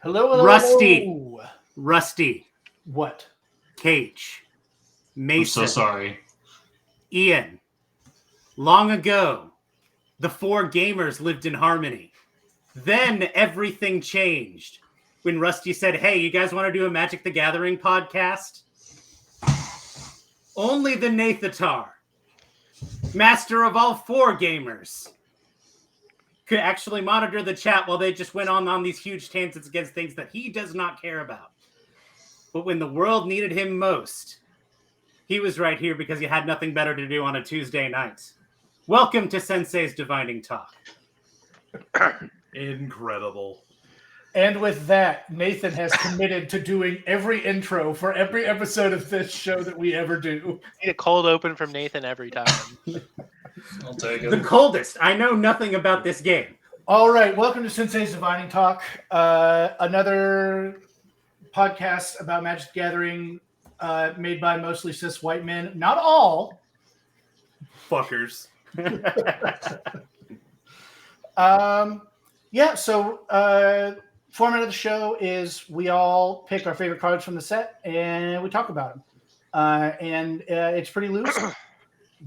Hello, hello, Rusty. hello. Rusty, What? Cage, Mason, I'm so sorry. Ian. Long ago, the four gamers lived in harmony. Then everything changed when Rusty said, "Hey, you guys want to do a Magic the Gathering podcast?" Only the Nathatar, master of all four gamers, could actually monitor the chat while they just went on these huge tangents against things that he does not care about. But when the world needed him most, he was right here because he had nothing better to do on a Tuesday night. Welcome to Sensei's Divining Talk. Incredible. And with that, Nathan has committed to doing every intro for every episode of this show that we ever do. Need a cold open from Nathan every time. I'll take it. The coldest. I know nothing about this game. All right, welcome to Sensei's Divining Talk, another podcast about Magic the Gathering made by mostly cis white men. Not all. Fuckers. Format of the show is we all pick our favorite cards from the set and we talk about them. It's pretty loose.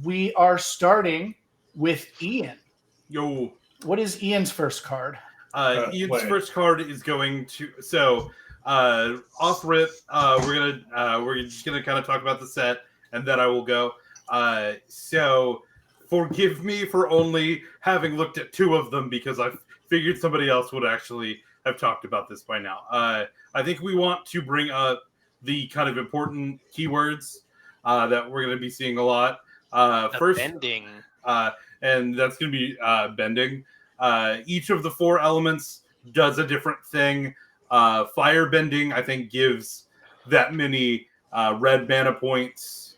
We are starting with Ian. Yo. What is Ian's first card? Ian's first card is going to off rip. We're just gonna kind of talk about the set, and then I will go. So forgive me for only having looked at two of them because I figured somebody else would actually have talked about this by now. I think we want to bring up the kind of important keywords that we're going to be seeing a lot. First, bending. And that's going to be bending. Each of the four elements does a different thing. Fire bending, I think, gives that many red mana points.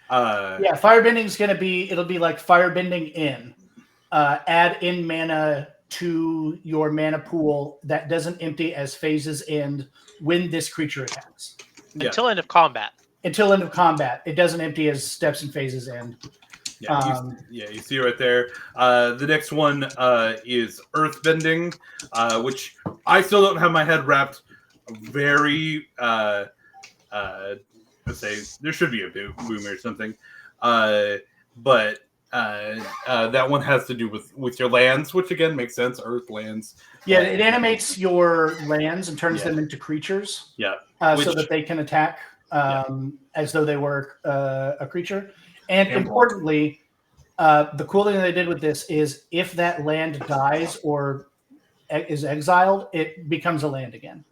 Firebending is going to be, it'll be like firebending in. Add in mana to your mana pool that doesn't empty as phases end when this creature attacks. Yeah. Until end of combat. Until end of combat. It doesn't empty as steps and phases end. You see right there. The next one is earthbending, which I still don't have my head wrapped very. Let's say there should be a boom or something, but that one has to do with your lands, which again makes sense. Earth lands. Yeah, it animates your lands and turns them into creatures. Yeah, so that they can attack as though they were a creature. And importantly, the cool thing they did with this is if that land dies or is exiled, it becomes a land again.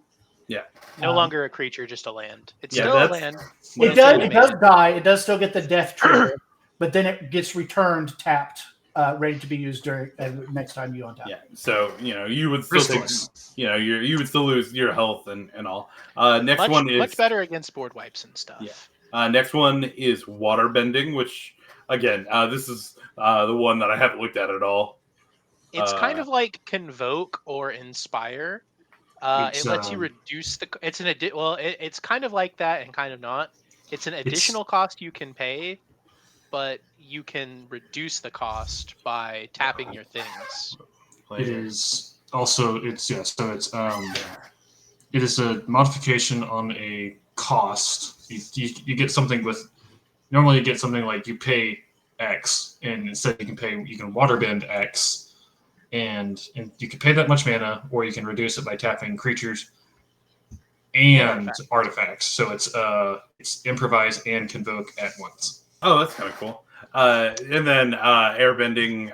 Yeah. No longer a creature, just a land. It's Yeah, still a land. It does die. It does still get the death trigger, but then it gets returned tapped, ready to be used during next time you untap. Yeah. So you would still take, you would still lose your health and all. Next one is much better against board wipes and stuff. Yeah. Next one is water bending, which again, this is the one that I haven't looked at all. It's kind of like Convoke or Inspire. It lets you reduce the. It's kind of like that and kind of not. It's an additional cost you can pay, but you can reduce the cost by tapping your things. It is also it is a modification on a cost. You get something with normally you get something like you pay X, and instead you can waterbend X. And you can pay that much mana, or you can reduce it by tapping creatures and artifacts. So it's improvise and convoke at once. Oh, that's kind of cool. And then airbending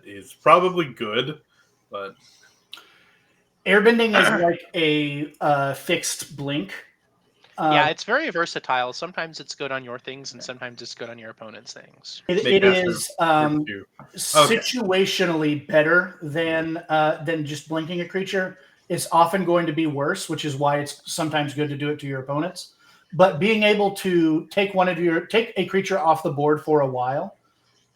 is probably good, but airbending is like a fixed blink. It's very versatile. Sometimes it's good on your things, and sometimes it's good on your opponent's things. It is situationally better than just blinking a creature. It's often going to be worse, which is why it's sometimes good to do it to your opponents. But being able to take a creature off the board for a while,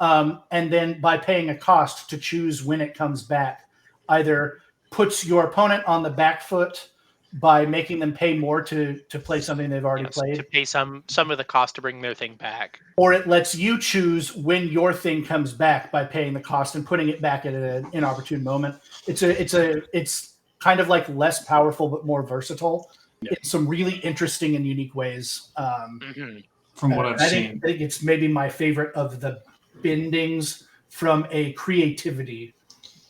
and then by paying a cost to choose when it comes back, either puts your opponent on the back foot by making them pay more to play something they've already played. To pay some of the cost to bring their thing back. Or it lets you choose when your thing comes back by paying the cost and putting it back at an inopportune moment. It's kind of like less powerful but more versatile in some really interesting and unique ways. From what I've seen, I think it's maybe my favorite of the bendings from a creativity.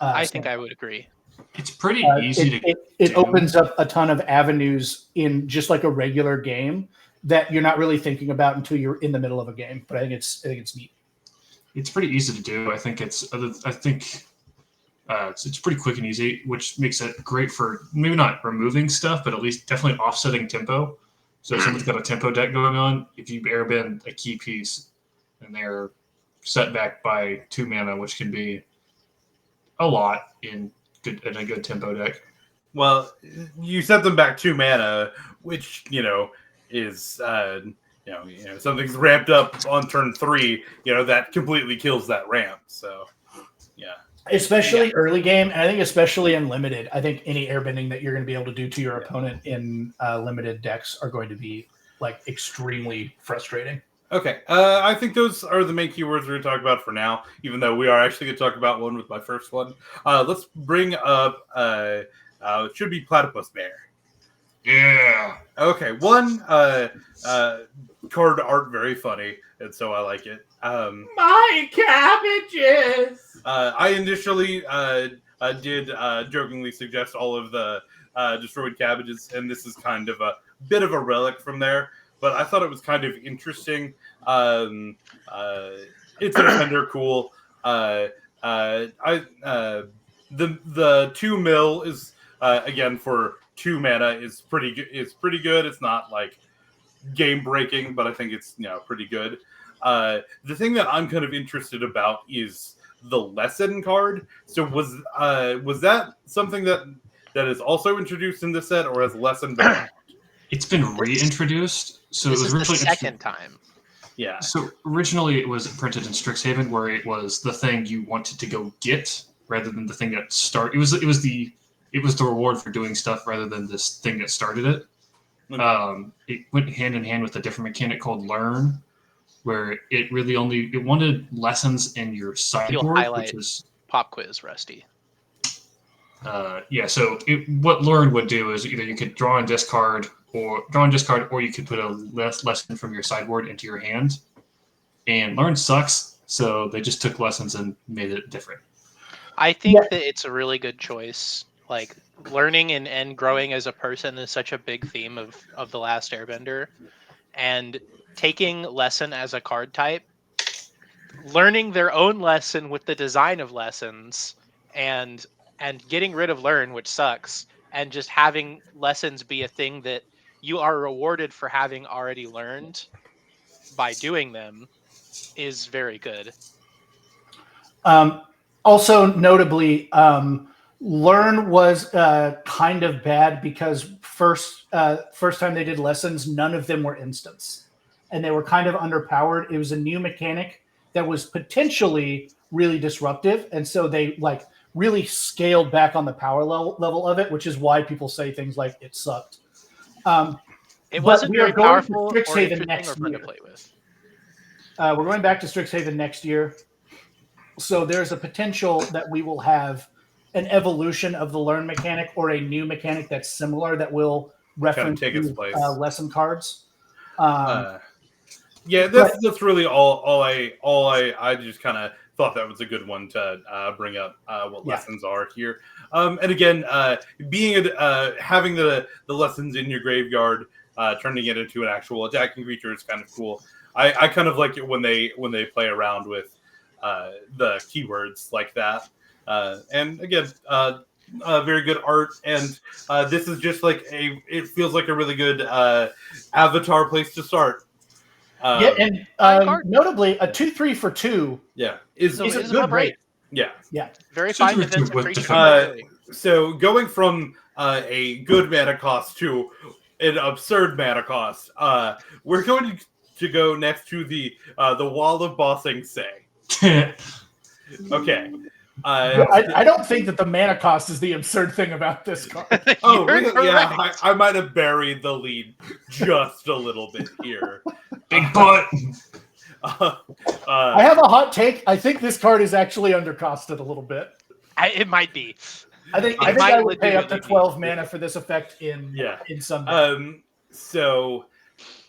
I think I would agree. It's pretty easy it opens up a ton of avenues in just like a regular game that you're not really thinking about until you're in the middle of a game. But I think it's neat. It's pretty easy to do. I think it's pretty quick and easy, which makes it great for maybe not removing stuff, but at least definitely offsetting tempo. So if someone's got a tempo deck going on, if you airbend a key piece and they're set back by 2 mana, which can be a lot in a good tempo deck. Well, you set them back 2 mana, which is something's ramped up on turn 3. That completely kills that ramp. So, yeah. Especially early game, and I think especially in limited. I think any airbending that you're going to be able to do to your opponent in limited decks are going to be like extremely frustrating. Okay, I think those are the main keywords we're going to talk about for now, even though we are actually going to talk about one with my first one. Let's bring up, it should be Platypus Bear. Yeah. Okay, one, card art very funny, and so I like it. My cabbages! I initially did jokingly suggest all of the destroyed cabbages, and this is kind of a bit of a relic from there. But I thought it was kind of interesting. It's an offender cool. The 2 mil is again for 2 mana is pretty good. It's pretty good. It's not like game breaking, but I think it's pretty good. The thing that I'm kind of interested about is the lesson card. So was that something that is also introduced in this set, or has lesson been? It's been reintroduced. So this it was is originally the second time. Yeah. So originally it was printed in Strixhaven, where it was the thing you wanted to go get rather than the thing that started. It was the reward for doing stuff rather than this thing that started it. Okay. It went hand in hand with a different mechanic called Learn, where it wanted lessons in your sideboard, which is pop quiz, Rusty. So what Learn would do is either you could draw and discard, or you could put a lesson from your sideboard into your hand. And Learn sucks, so they just took lessons and made it different. I think that it's a really good choice. Like, learning and growing as a person is such a big theme of The Last Airbender. And taking lesson as a card type, learning their own lesson with the design of lessons, and getting rid of Learn, which sucks, and just having lessons be a thing that you are rewarded for having already learned by doing them is very good. Also, notably, Learn was kind of bad because first time they did lessons, none of them were instants, and they were kind of underpowered. It was a new mechanic that was potentially really disruptive, and so they really scaled back on the power level of it, which is why people say things like it sucked. It wasn't very powerful or interesting next or fun year. to play with. We're going back to Strixhaven next year. So there's a potential that we will have an evolution of the Learn mechanic or a new mechanic that's similar that will reference take its place. Lesson cards. That's really all I just kind of thought that was a good one to bring up what lessons are here. And again, having the lessons in your graveyard, turning it into an actual attacking creature is kind of cool. I kind of like it when they play around with the keywords like that. And again, very good art. And this is just it feels like a really good avatar place to start. Notably, a 2/3 for 2. Yeah, is a good rate. Yeah. Very fine defensive creature. So going from a good mana cost to an absurd mana cost, we're going to go next to the Wall of Bossing Say. Okay. I don't think that the mana cost is the absurd thing about this card. I might have buried the lead just a little bit here. Big butt. I have a hot take. I think this card is actually undercosted a little bit. It might be. I think It I might would pay up to legitimately be. 12 mana for this effect in some deck. So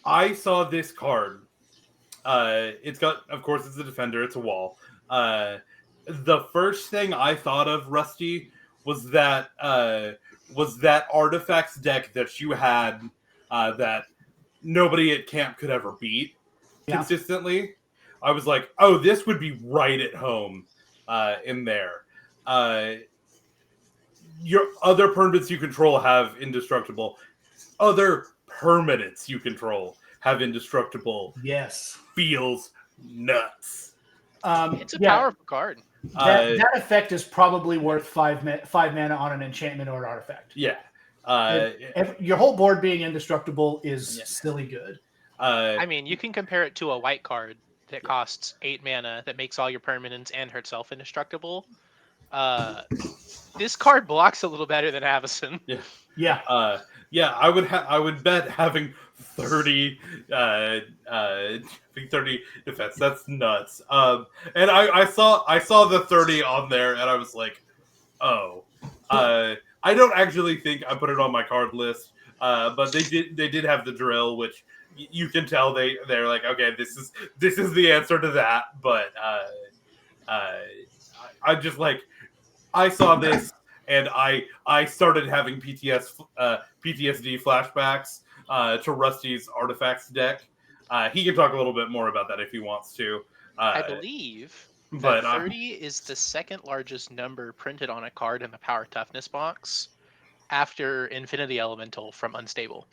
I saw this card. It's got, of course, it's a defender. It's a wall. The first thing I thought of, Rusty, was that artifacts deck that you had that nobody at camp could ever beat consistently. I was like, oh, this would be right at home in there. Your other permanents you control have indestructible. Other permanents you control have indestructible. Yes. Feels nuts. It's a powerful card. That effect is probably worth 5 mana on an enchantment or an artifact. Yeah. Your whole board being indestructible is silly good. I mean, you can compare it to a white card that costs 8 mana that makes all your permanents and herself indestructible. This card blocks a little better than Avacyn. Yeah. I would bet having 30 defense. That's nuts. And I saw the 30 on there and I was like, oh. I don't actually think I put it on my card list. But they did have the drill, which you can tell they're like, okay, this is the answer to that. But I just like, I saw this and I started having PTSD flashbacks to Rusty's artifacts deck. He can talk a little bit more about that if he wants to. I believe that 30 is the second largest number printed on a card in the Power Toughness box after Infinity Elemental from Unstable,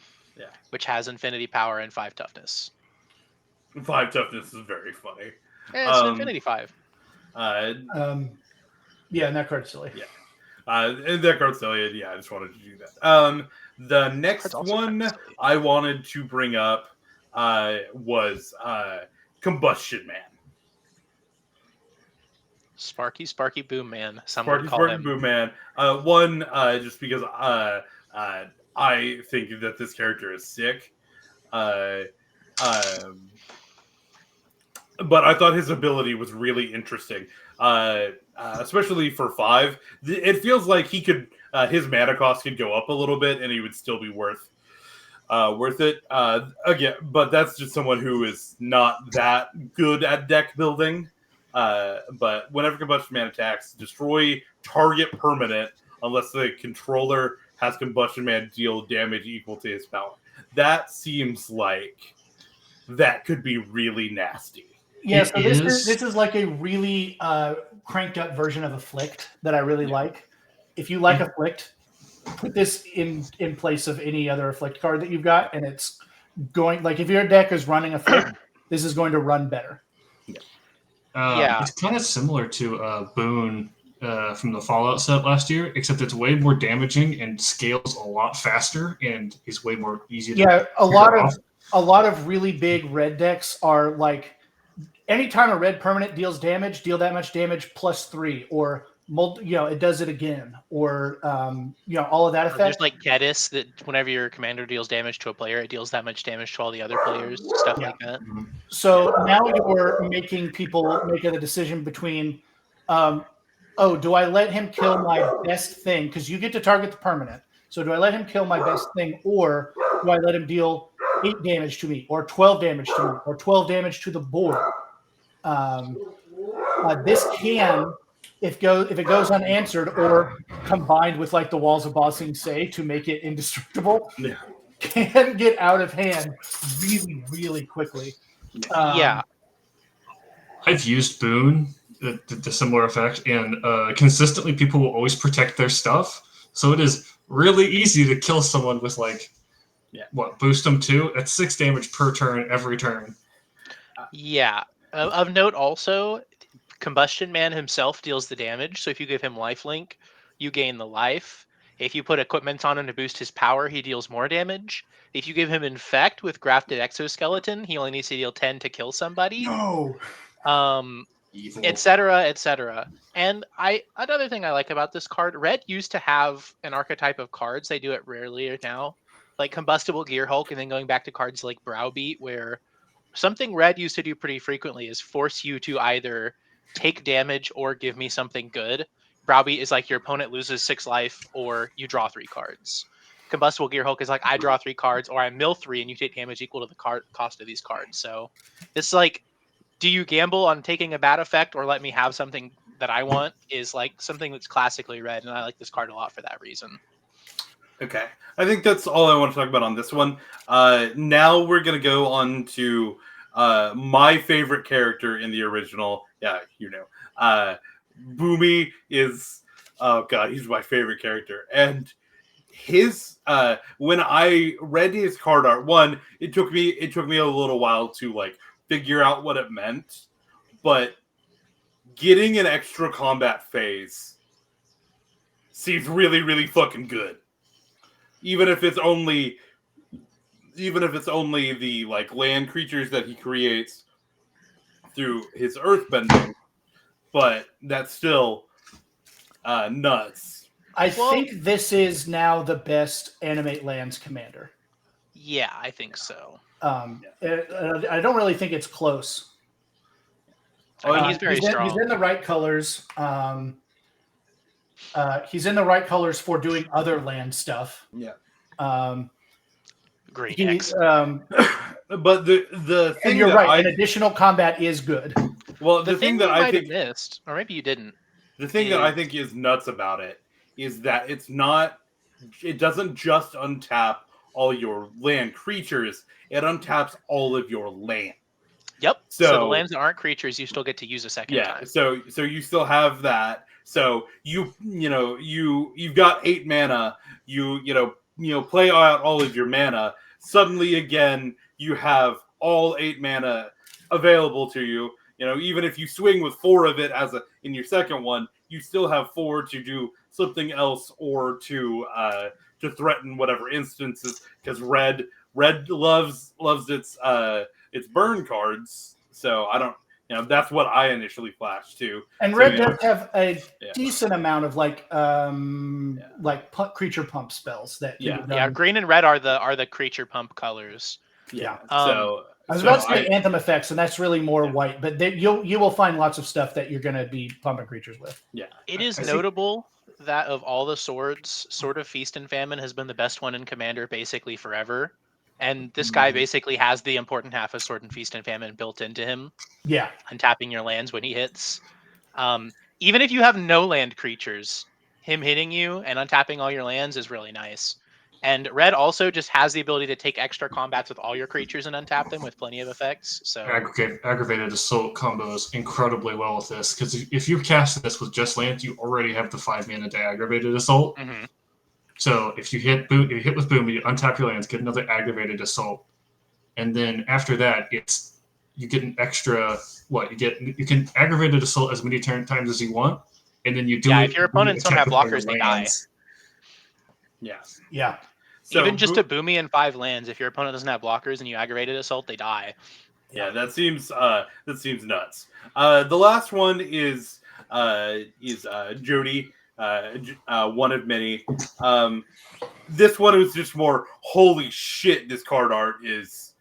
which has Infinity Power and 5 Toughness. 5 Toughness is very funny. Yeah, it's an Infinity 5. Yeah, and that card's silly. Yeah. And that card's silly. Yeah, I just wanted to do that. The next one I wanted to bring up was Combustion Man. Sparky Boom Man. Sparky Boom Man. One, just because I think that this character is sick. But I thought his ability was really interesting. Especially for 5. It feels like he could his mana cost could go up a little bit and he would still be worth it. Again, but that's just someone who is not that good at deck building. But whenever Combustion Man attacks, destroy target permanent unless the controller has Combustion Man deal damage equal to his power. That seems like that could be really nasty. Yeah, so this is like a really cranked up version of Afflict that I really like. If you like Afflict, put this in place of any other Afflict card that you've got, and it's going, like, if your deck is running Afflict, this is going to run better. It's kind of similar to Boone from the Fallout set last year, except it's way more damaging and scales a lot faster and is way more easy to a lot of really big red decks are like, anytime a red permanent deals damage, deal that much damage +3, or it does it again, or all of that effect. There's like Gedis that whenever your commander deals damage to a player, it deals that much damage to all the other players, stuff like that. So now you're making people make a decision between, do I let him kill my best thing? Because you get to target the permanent. So do I let him kill my best thing, or do I let him deal 8 damage to me, or 12 damage to me, or 12 damage to the board? This can, if it goes unanswered or combined with like the Walls of Ba Sing Se to make it indestructible, can get out of hand really, really quickly. I've used Boone, the similar effect, and consistently people will always protect their stuff. So it is really easy to kill someone with boost them 2? That's 6 damage per turn every turn. Of note also, Combustion Man himself deals the damage, so if you give him lifelink, you gain the life. If you put equipment on him to boost his power, he deals more damage. If you give him Infect with Grafted Exoskeleton, he only needs to deal 10 to kill somebody. No. Etc., etc. And another thing I like about this card, Red used to have an archetype of cards. They do it rarely now, like Combustible Gear Hulk, and then going back to cards like Browbeat, where something Red used to do pretty frequently is force you to either take damage or give me something good. Browbeat is like your opponent loses 6 life or you draw 3 cards. Combustible Gearhulk is like I draw 3 cards or I mill 3 and you take damage equal to the cost of these cards. So it's like, do you gamble on taking a bad effect or let me have something that I want is like something that's classically Red, and I like this card a lot for that reason. Okay. I think that's all I want to talk about on this one. Now we're going to go on to my favorite character in the original. Yeah, you know. Boomy is, oh god, he's my favorite character. And his when I read his card art, one, it took me a little while to like figure out what it meant, but getting an extra combat phase seems really, really fucking good. Even if it's only the like land creatures that he creates through his earthbending, but that's still nuts. I think this is now the best animate lands commander. Yeah, I think so. I don't really think it's close. I mean, he's very strong. He's in the right colors. He's in the right colors for doing other land stuff. Yeah. Green X. But the thing and you're that right. An additional combat is good. Well, the thing that I think missed, or maybe you didn't. The thing that I think is nuts about it is that it doesn't just untap all your land creatures, it untaps all of your land. Yep. So the lands that aren't creatures, you still get to use a second time. So you still have that. So you've got 8 mana. You play out all of your mana. Suddenly again, you have all 8 mana available to you. Even if you swing with 4 of it in your second one, you still have 4 to do something else or to threaten whatever instances. Because red loves its burn cards. So I don't. That's what I initially flashed to. And red does have a decent amount of creature pump spells that. Yeah. Green and red are the creature pump colors. Yeah. I was about to say anthem effects, and that's really more white, but you will find lots of stuff that you're going to be pumping creatures with. Yeah. It is notable that of all the swords, Sword of Feast and Famine has been the best one in Commander basically forever. And this guy basically has the important half of Sword and Feast and Famine built into him. Yeah. Untapping your lands when he hits. Even if you have no land creatures, him hitting you and untapping all your lands is really nice. And red also just has the ability to take extra combats with all your creatures and untap them with plenty of effects. So aggravated assault combos incredibly well with this, because if you cast this with just lands, you already have the 5 mana to aggravated assault. Mm-hmm. So if you hit with boom, you untap your lands, get another aggravated assault, and then after that, you get an extra you can aggravated assault as many times as you want, and then you do. Yeah, if your opponents don't have blockers, they die. Yeah. So even just a Boomy and 5 lands, if your opponent doesn't have blockers and you aggravated assault, they die. Yeah, that seems nuts. The last one is Jody, one of many. This one was just more holy shit. This card art is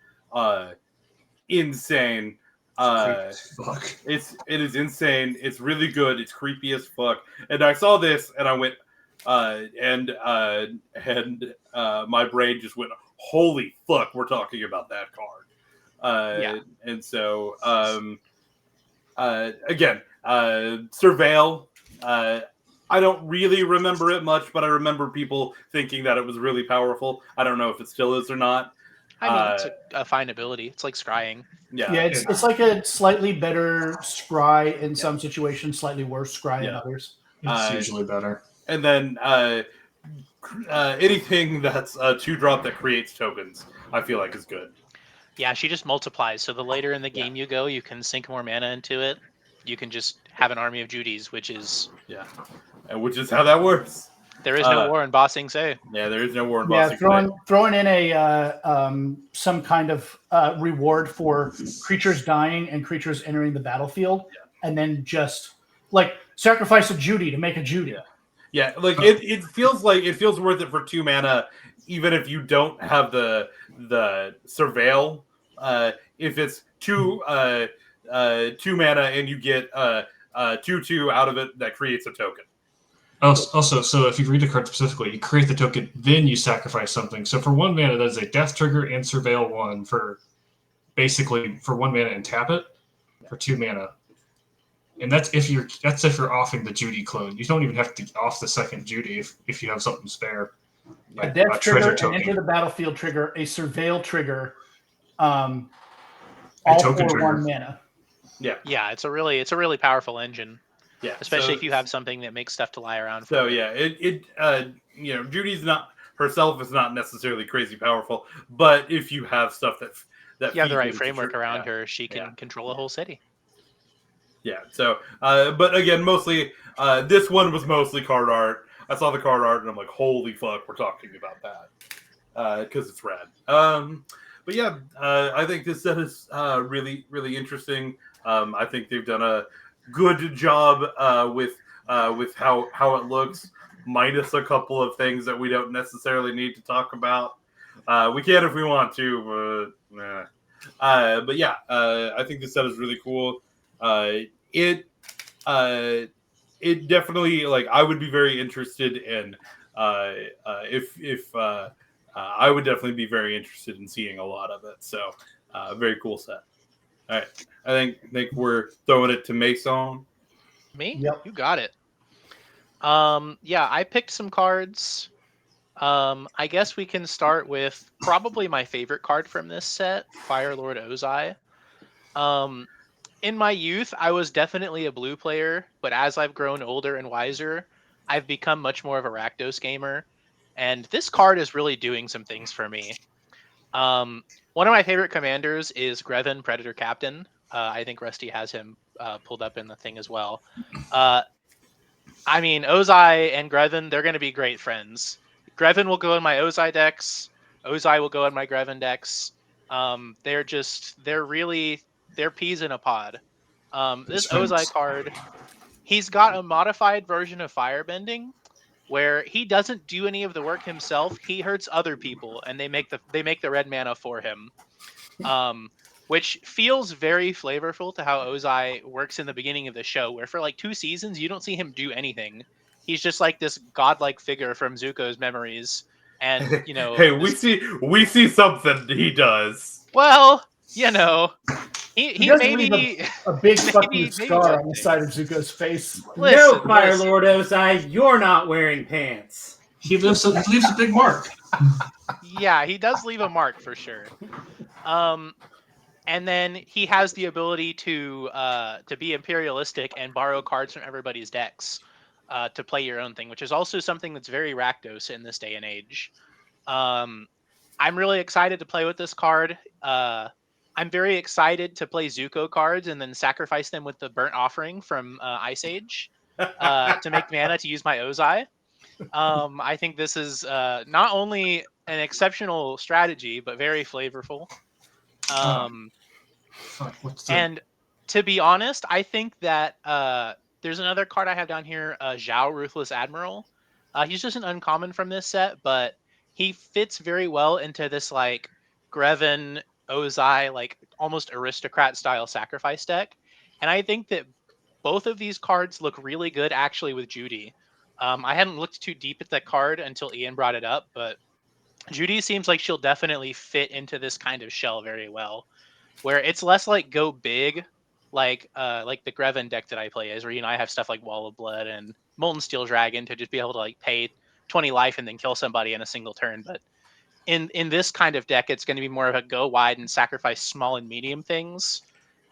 insane. It is insane. It's really good. It's creepy as fuck. And I saw this and I went. My brain just went, holy fuck, we're talking about that card. And so, again, Surveil, I don't really remember it much, but I remember people thinking that it was really powerful. I don't know if it still is or not. I mean, it's a fine ability. It's like scrying. Yeah, it's like a slightly better scry in some situations, slightly worse scry in others. It's usually better. And then anything that's a 2-drop that creates tokens, I feel like is good. Yeah, she just multiplies. So the later in the game you go, you can sink more mana into it. You can just have an army of Judys, which is how that works. There is no war in Ba Sing Se. Yeah, there is no war in Ba Sing Se. Throwing in a some kind of reward for creatures dying and creatures entering the battlefield, and then just like sacrifice a Judy to make a Judy. Yeah, like it feels worth it for 2 mana, even if you don't have the Surveil. If it's 2 mana and you get 2/2 out of it, that creates a token. Also, so if you read the card specifically, you create the token, then you sacrifice something. So for 1 mana, that is a death trigger and surveil 1 for basically for 1 mana and tap it for 2 mana. And that's if you're offing the Judy clone. You don't even have to off the second Judy if you have something spare. A death trigger, an enter the battlefield trigger, a surveil trigger, all for trigger. 1 mana. Yeah, it's a really powerful engine. Yeah, especially if you have something that makes stuff to lie around. So yeah, Judy's not herself is not necessarily crazy powerful, but if you have stuff that you have the right framework around her, she can control a whole city. Yeah. So, but again, mostly this one was mostly card art. I saw the card art and I'm like, holy fuck, we're talking about that because it's rad. But yeah, I think this set is really, really interesting. I think they've done a good job with how it looks, minus a couple of things that we don't necessarily need to talk about. We can if we want to, but yeah, I think this set is really cool. It definitely, like, I would be very interested in if I would definitely be very interested in seeing a lot of it. So very cool set. All right, I think we're throwing it to Mason. Me? Yep. You got it. Yeah, I picked some cards. I guess we can start with probably my favorite card from this set, Firelord Ozai. In my youth, I was definitely a blue player, but as I've grown older and wiser, I've become much more of a Rakdos gamer, and this card is really doing some things for me. One of my favorite commanders is Greven, Predator Captain. I think Rusty has him pulled up in the thing as well. I mean, Ozai and Greven, they're going to be great friends. Greven will go in my Ozai decks. Ozai will go in my Greven decks. They're peas in a pod. This Ozai card, he's got a modified version of Firebending where he doesn't do any of the work himself. He hurts other people, and they make the red mana for him. Which feels very flavorful to how Ozai works in the beginning of the show, where for like 2 seasons you don't see him do anything. He's just like this godlike figure from Zuko's memories, and Hey, we see something he does. Well, he maybe a big fucking maybe scar on the side of Zuko's face. No, Firelord Ozai, you're not wearing pants. He leaves a big mark. Yeah, he does leave a mark for sure. And then he has the ability to be imperialistic and borrow cards from everybody's decks to play your own thing, which is also something that's very Rakdos in this day and age. I'm really excited to play with this card. I'm very excited to play Zuko cards and then sacrifice them with the Burnt Offering from Ice Age to make mana to use my Ozai. I think this is not only an exceptional strategy, but very flavorful. And to be honest, I think that there's another card I have down here, Zhao, Ruthless Admiral. He's just an uncommon from this set, but he fits very well into this like Greven, Ozai, like almost aristocrat style sacrifice deck. And I think that both of these cards look really good actually with Judy. I hadn't looked too deep at that card until Ian brought it up, but Judy seems like she'll definitely fit into this kind of shell very well, where it's less like go big, like the Greven deck that I play is, where I have stuff like Wall of Blood and Molten Steel Dragon to just be able to like pay 20 life and then kill somebody in a single turn. But in this kind of deck, it's going to be more of a go wide and sacrifice small and medium things.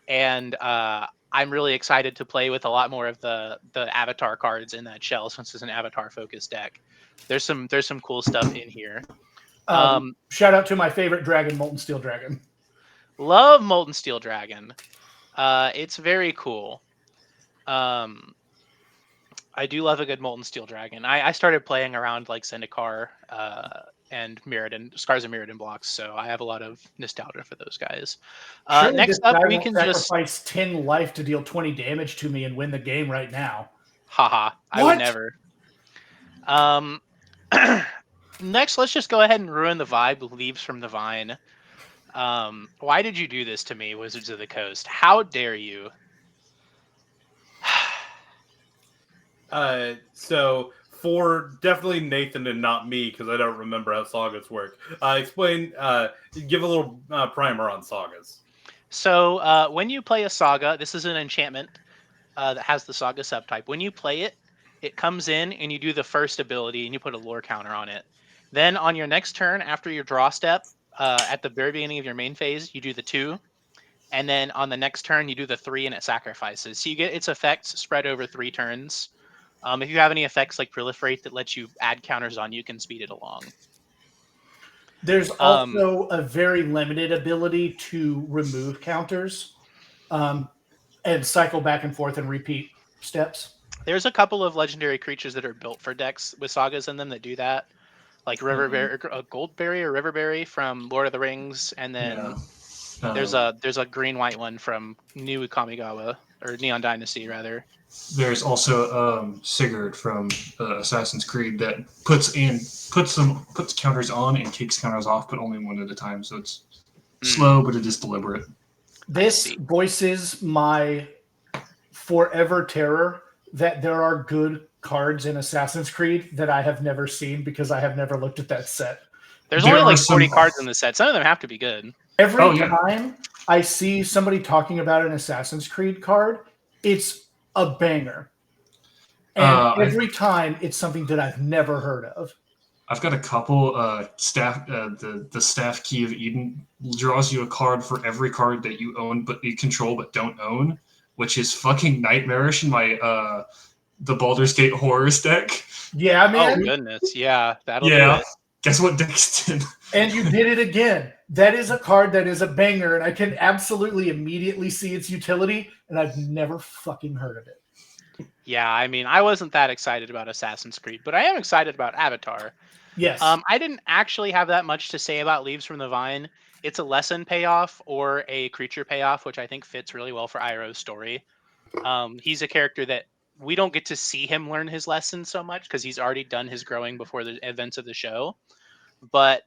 And I'm really excited to play with a lot more of the Avatar cards in that shell, since it's an Avatar focused deck. There's some cool stuff in here. Shout out to my favorite dragon, Molten Steel Dragon. Love Molten Steel Dragon. It's very cool. I do love a good Molten Steel Dragon. I started playing around like Zendikar and Mirrodin, Scars of Mirrodin blocks, so I have a lot of nostalgia for those guys. Next up, we can just sacrifice 10 life to deal 20 damage to me and win the game right now. Haha, I would never. Next, let's just go ahead and ruin the vibe. Leaves from the Vine. Why did you do this to me, Wizards of the Coast? How dare you? So for definitely Nathan and not me, because I don't remember how sagas work. Explain. Give a little primer on sagas. So when you play a saga, this is an enchantment that has the saga subtype. When you play it, it comes in and you do the first ability and you put a lore counter on it. Then on your next turn, after your draw step, at the very beginning of your main phase, you do the 2. And then on the next turn, you do the 3 and it sacrifices. So you get its effects spread over 3 turns. If you have any effects like Proliferate that lets you add counters on, you can speed it along. There's also a very limited ability to remove counters and cycle back and forth and repeat steps. There's a couple of legendary creatures that are built for decks with sagas in them that do that, like Riverberry, Goldberry or Riverberry from Lord of the Rings, and then there's a green-white one from New Kamigawa or Neon Dynasty rather. There's also Sigurd from Assassin's Creed that puts counters on and takes counters off, but only one at a time. So it's slow, but it is deliberate. This voices my forever terror that there are good cards in Assassin's Creed that I have never seen because I have never looked at that set. There's only like 40 cards in the set. Some of them have to be good. Every time I see somebody talking about an Assassin's Creed card, it's a banger. And every time it's something that I've never heard of. I've got a couple. Staff, the Staff Key of Eden draws you a card for every card that you own, but you control but don't own, which is fucking nightmarish in my the Baldur's Gate Horrors deck. Yeah, man. Oh goodness, yeah, that'll do it. Guess what deck's did? And you did it again. That is a card that is a banger, and I can absolutely immediately see its utility, and I've never fucking heard of it. Yeah, I mean, I wasn't that excited about Assassin's Creed, but I am excited about Avatar. Yes. I didn't actually have that much to say about Leaves from the Vine. It's a lesson payoff or a creature payoff, which I think fits really well for Iroh's story. He's a character that we don't get to see him learn his lessons so much because he's already done his growing before the events of the show. But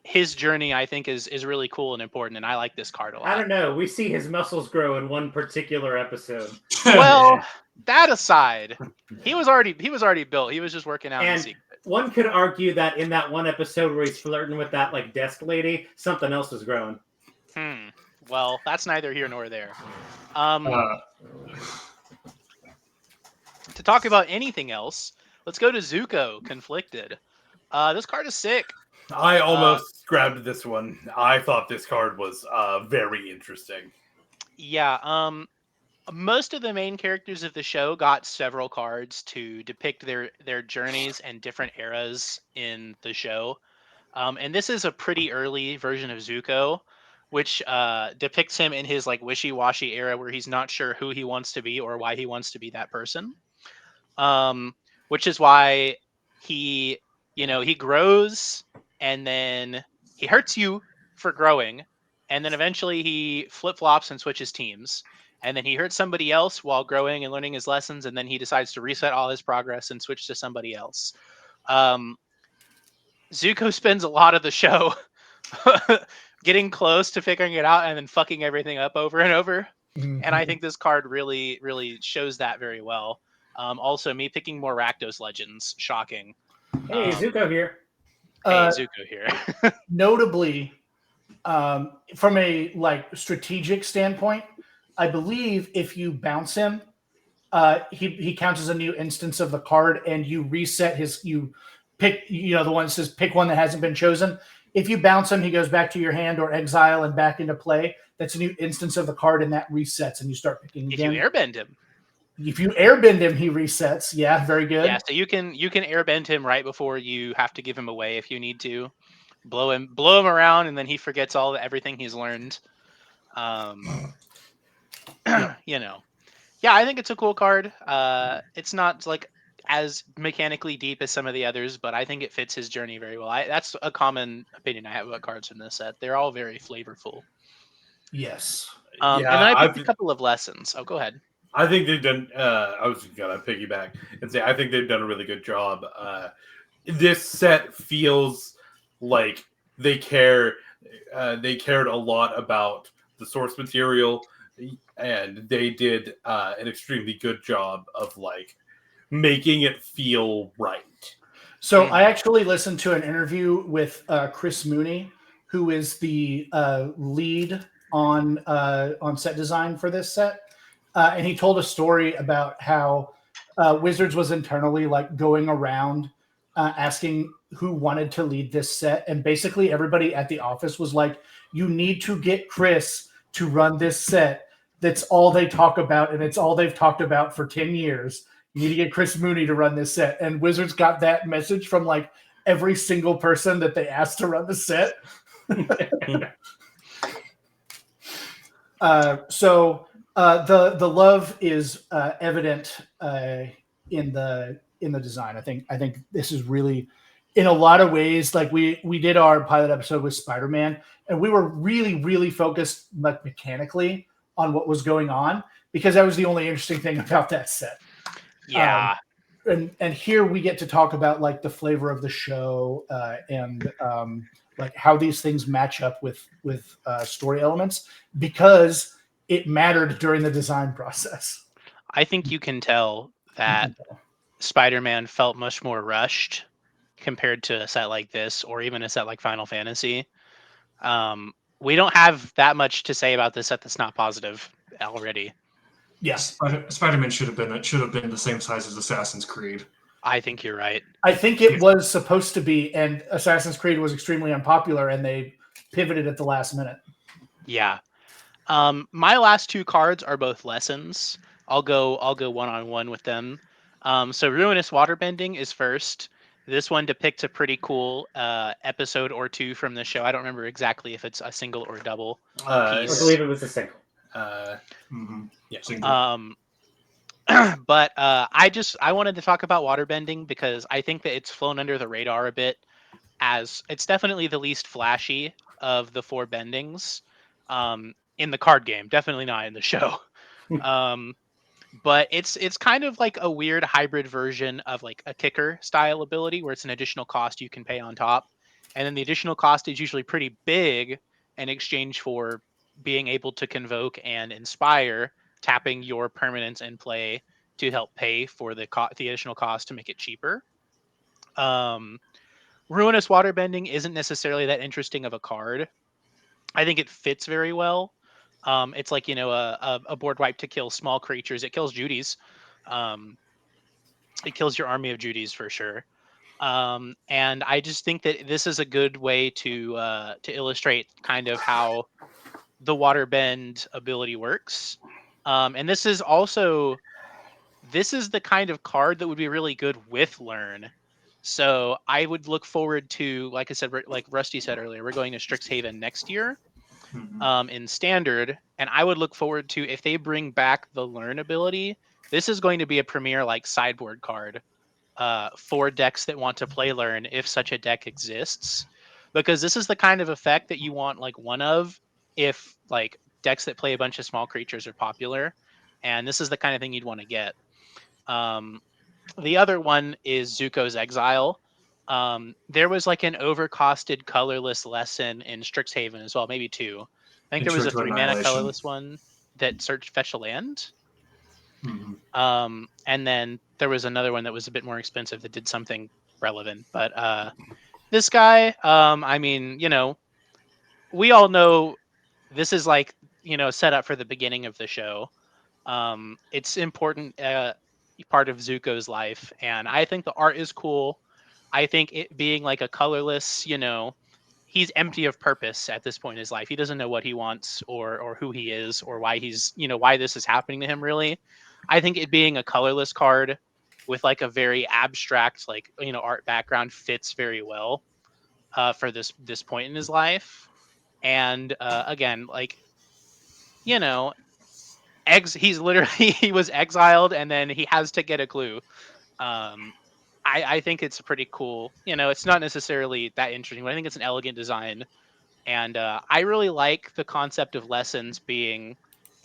his journey, I think, is really cool and important, and I like this card a lot. I don't know. We see his muscles grow in one particular episode. Well, that aside, he was already built. He was just working out in secret. One could argue that in that one episode where he's flirting with that like desk lady, something else was growing. Well, that's neither here nor there. To talk about anything else, let's go to Zuko, Conflicted. This card is sick. I almost grabbed this one. I thought this card was very interesting. Yeah, most of the main characters of the show got several cards to depict their journeys and different eras in the show. And this is a pretty early version of Zuko, which depicts him in his like wishy-washy era where he's not sure who he wants to be or why he wants to be that person. Which is why he grows and then he hurts you for growing. And then eventually he flip-flops and switches teams. And then he hurts somebody else while growing and learning his lessons. And then he decides to reset all his progress and switch to somebody else. Zuko spends a lot of the show getting close to figuring it out and then fucking everything up over and over. Mm-hmm. And I think this card really, really shows that very well. Also, me picking more Rakdos Legends. Shocking. Hey, Zuko here. Zuko here. Notably, from a like strategic standpoint, I believe if you bounce him, he counts as a new instance of the card, and you reset you pick, the one that says pick one that hasn't been chosen. If you bounce him, he goes back to your hand or exile and back into play. That's a new instance of the card, and that resets, and you start picking again. If you airbend him. If you airbend him, he resets. Yeah, very good. Yeah, so you can airbend him right before you have to give him away if you need to. Blow him around, and then he forgets everything he's learned. Yeah, I think it's a cool card. It's not like as mechanically deep as some of the others, but I think it fits his journey very well. That's a common opinion I have about cards in this set. They're all very flavorful. Yes. And I picked a couple of lessons. Oh, go ahead. I think they've done. I was gonna piggyback and say I think they've done a really good job. This set feels like they care. They cared a lot about the source material. and they did an extremely good job of like making it feel right. So I actually listened to an interview with Chris Mooney, who is the lead on set design for this set, and he told a story about how Wizards was internally like going around asking who wanted to lead this set, and basically everybody at the office was like, "You need to get Chris to run this set. That's all they talk about, and it's all they've talked about for 10 years. You need to get Chris Mooney to run this set." And Wizards got that message from like every single person that they asked to run the set. So the love is evident in the design. I think this is really, in a lot of ways, like we did our pilot episode with Spider-Man, and we were really focused like mechanically on what was going on, because that was the only interesting thing about that set. Yeah. And here we get to talk about like the flavor of the show and like how these things match up with story elements, because it mattered during the design process. I think you can tell that Spider-Man felt much more rushed compared to a set like this, or even a set like Final Fantasy. We don't have that much to say about this set that's not positive already. Yes, Spider-Man should have been the same size as Assassin's Creed. I think you're right. I think it was supposed to be, and Assassin's Creed was extremely unpopular, and they pivoted at the last minute. Yeah. My last two cards are both lessons. I'll go one-on-one with them. So Ruinous Waterbending is first. This one depicts a pretty cool episode or two from the show. I don't remember exactly if it's a single or a double I piece. believe it was a single. Yeah. Single. But I wanted to talk about waterbending because I think that it's flown under the radar a bit, as it's definitely the least flashy of the four bendings in the card game. Definitely not in the show. But it's kind of like a weird hybrid version of like a kicker style ability, where it's an additional cost you can pay on top, and then the additional cost is usually pretty big in exchange for being able to convoke and inspire, tapping your permanents in play to help pay for the additional cost to make it cheaper. Ruinous Waterbending isn't necessarily that interesting of a card. I think it fits very well. It's like, a board wipe to kill small creatures. It kills Judy's. It kills your army of Judy's for sure. And I just think that this is a good way to illustrate kind of how the waterbend ability works. And this is the kind of card that would be really good with Learn. So I would look forward to, like I said, like Rusty said earlier, we're going to Strixhaven next year. In standard, and I would look forward to, if they bring back the Learn ability, this is going to be a premier like sideboard card for decks that want to play Learn, if such a deck exists, because this is the kind of effect that you want like one of, if like decks that play a bunch of small creatures are popular, and this is the kind of thing you'd want to get. The other one is Zuko's Exile. There was like an overcosted colorless lesson in Strixhaven as well, maybe two. I think there was a 3-mana colorless one that fetch a land. And then there was another one that was a bit more expensive that did something relevant. But this guy, I mean, we all know this is like, set up for the beginning of the show. It's important part of Zuko's life, and I think the art is cool. I think it being like a colorless, he's empty of purpose at this point in his life. He doesn't know what he wants or who he is or why he's, why this is happening to him, really. I think it being a colorless card with like a very abstract, like, art background fits very well for this point in his life. And again, like, he's literally, he was exiled and then he has to get a clue. I think it's pretty cool. It's not necessarily that interesting, but I think it's an elegant design. And I really like the concept of lessons being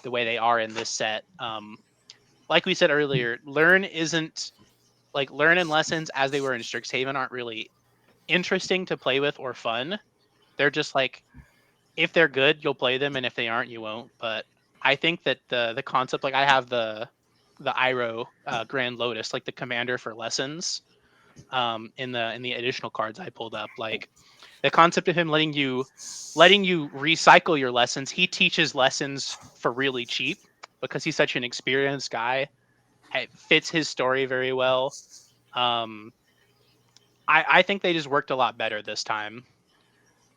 the way they are in this set. Like we said earlier, Learn and lessons as they were in Strixhaven aren't really interesting to play with or fun. They're just like, if they're good, you'll play them, and if they aren't, you won't. But I think that the concept, like I have the Iroh Grand Lotus, like the commander for lessons, in the additional cards I pulled up. Like the concept of him letting you recycle your lessons. He teaches lessons for really cheap because he's such an experienced guy. It fits his story very well. I think they just worked a lot better this time.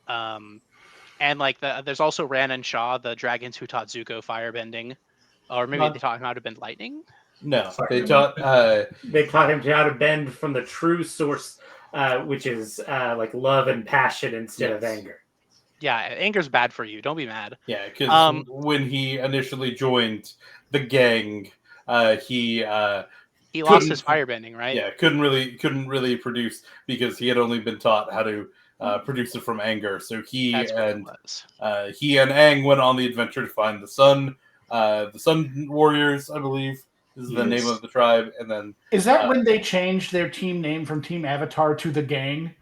And like there's also Ran and Shaw, the dragons who taught Zuko firebending, or maybe they taught him how to bend lightning. No, they taught him how to bend from the true source, which is like love and passion instead of anger. Yeah, anger's bad for you. Don't be mad. Yeah, because when he initially joined the gang, he lost his firebending, right? Yeah, couldn't really produce because he had only been taught how to produce it from anger. So he and Aang went on the adventure to find the Sun Warriors, I believe. This is the name of the tribe, and then is that when they changed their team name from Team Avatar to the Gang?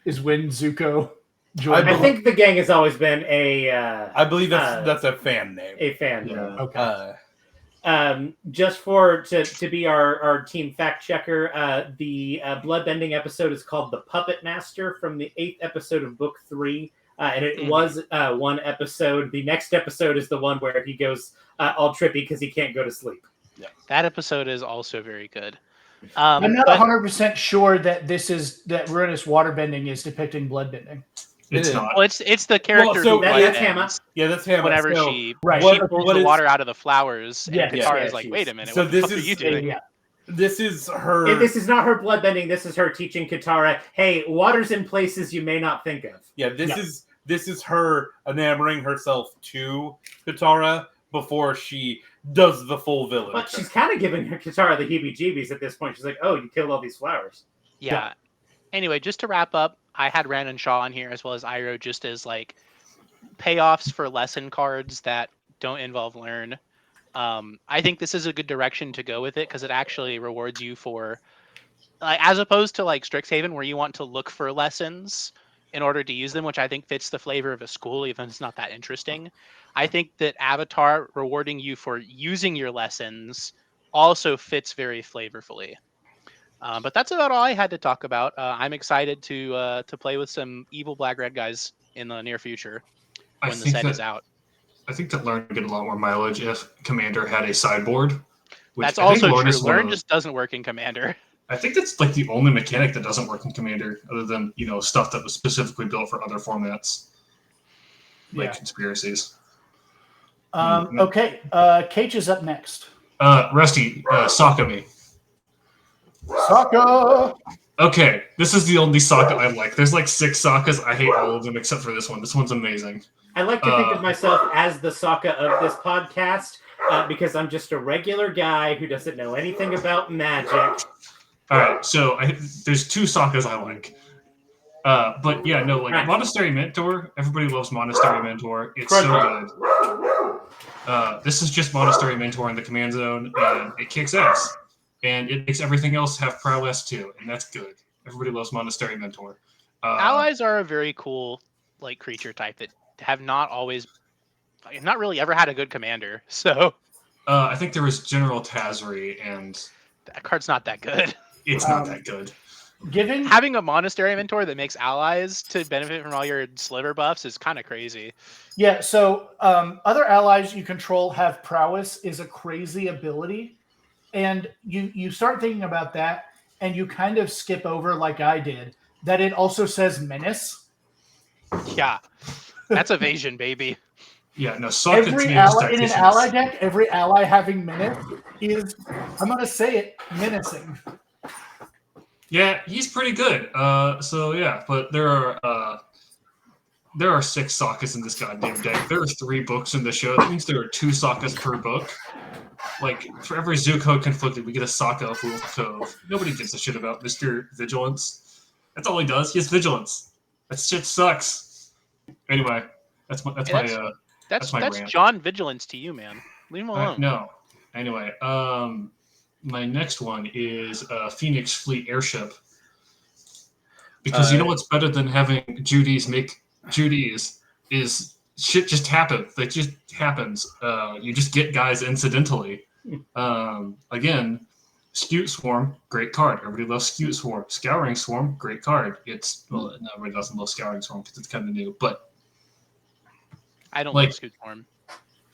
Is when Zuko joined? I think the Gang has always been a. I believe that's a fan name. A fan name. Okay. Just to be our team fact checker, the bloodbending episode is called The Puppet Master from the 8th episode of Book 3. And it was one episode. The next episode is the one where he goes all trippy because he can't go to sleep. Yeah. That episode is also very good. I'm not 100% sure that ruinous waterbending is depicting bloodbending. It's not. Well, it's the character who that's Hannah. Yeah, that's Hannah. Whenever so, she pulls the water out of the flowers, and Katara is like, "Wait a minute, what the fuck are you doing?" Yeah. This is her. This is not her bloodbending. This is her teaching Katara, "Hey, water's in places you may not think of." Yeah, this is her enamoring herself to Katara before she does the full villain. But she's kind of giving Katara the heebie-jeebies at this point. She's like, "Oh, you killed all these flowers." Yeah. Anyway, just to wrap up, I had Ran and Shaw on here as well as Iroh, just as like payoffs for lesson cards that don't involve learn. I think this is a good direction to go with it because it actually rewards you for, like, as opposed to like Strixhaven where you want to look for lessons in order to use them, which I think fits the flavor of a school, even if it's not that interesting. I think that Avatar rewarding you for using your lessons also fits very flavorfully. But that's about all I had to talk about. I'm excited to play with some evil black-red guys in the near future when the set is out. I think that Learn would get a lot more mileage if Commander had a sideboard. That's also true. Learn just doesn't work in Commander. I think that's like the only mechanic that doesn't work in Commander, other than stuff that was specifically built for other formats, like conspiracies. Okay, Cage is up next. Rusty, Sokka me. Sokka! Okay, this is the only Sokka I like. There's like 6 Sokkas. I hate all of them except for this one. This one's amazing. I like to think of myself as the Sokka of this podcast because I'm just a regular guy who doesn't know anything about magic. All right, so there's 2 Sokkas I like. But yeah, no, like Monastery Mentor. Everybody loves Monastery Mentor. It's so good. This is just Monastery Mentor in the command zone, and it kicks ass. And it makes everything else have prowess too, and that's good. Everybody loves Monastery Mentor. Allies are a very cool like creature type that have not really ever had a good commander. So I think there was General Tazri, and that card's not that good. It's not that good. Having a Monastery Mentor that makes allies to benefit from all your sliver buffs is kind of crazy. Yeah, so other allies you control have prowess is a crazy ability. And you start thinking about that, and you kind of skip over, like I did, that it also says menace. Yeah, that's evasion, baby. Yeah, no. Every ally in an ally deck, every ally having menace is, I'm going to say it, menacing. Yeah, he's pretty good. So yeah, but there are 6 Sokkas in this goddamn deck. There are 3 books in the show. That means there are 2 Sokkas per book. Like, for every Zuko conflicted, we get a Sokka of Wolf Cove. Nobody gives a shit about Mr. Vigilance. That's all he does. He has Vigilance. That shit sucks. Anyway, that's my rant. John Vigilance to you, man. Leave him alone. No. Anyway, my next one is Phoenix Fleet Airship. Because you know what's better than having Judy's make Judy's is shit just happens. It just happens. You just get guys incidentally. Again, Scute Swarm, great card. Everybody loves Scute Swarm. Scouring Swarm, great card. Well, no, everybody doesn't love Scouring Swarm because it's kind of new. But I don't like, love Scoot Form.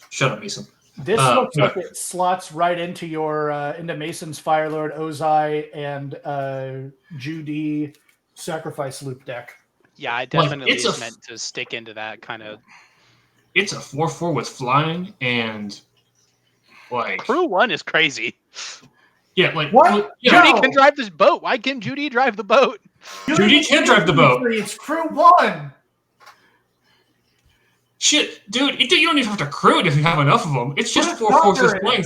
Shut up, Mason. This looks like it slots right into your into Mason's Firelord, Ozai, and Judy sacrifice loop deck. Yeah, it definitely is meant to stick into that kind of. It's a 4/4 with flying and like Crew 1 is crazy. Yeah, like what? Yeah. Judy can drive this boat. Why can't Judy drive the boat? Judy can drive the boat. It's crew 1. Shit, dude, you don't even have to crew it if you have enough of them. It's just 4/4 with flying.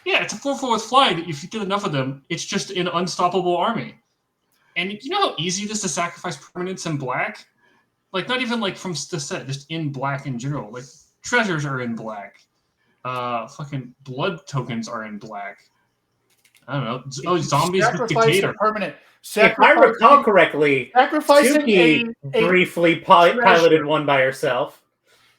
Yeah, it's a 4/4 with flying. If you get enough of them, it's just an unstoppable army. And you know how easy it is to sacrifice permanents in black? Like, not even like from the set, just in black in general. Like, treasures are in black. Fucking blood tokens are in black. I don't know. Oh, zombies with Dictator. Permanent. If I recall correctly, Suki briefly piloted one by herself.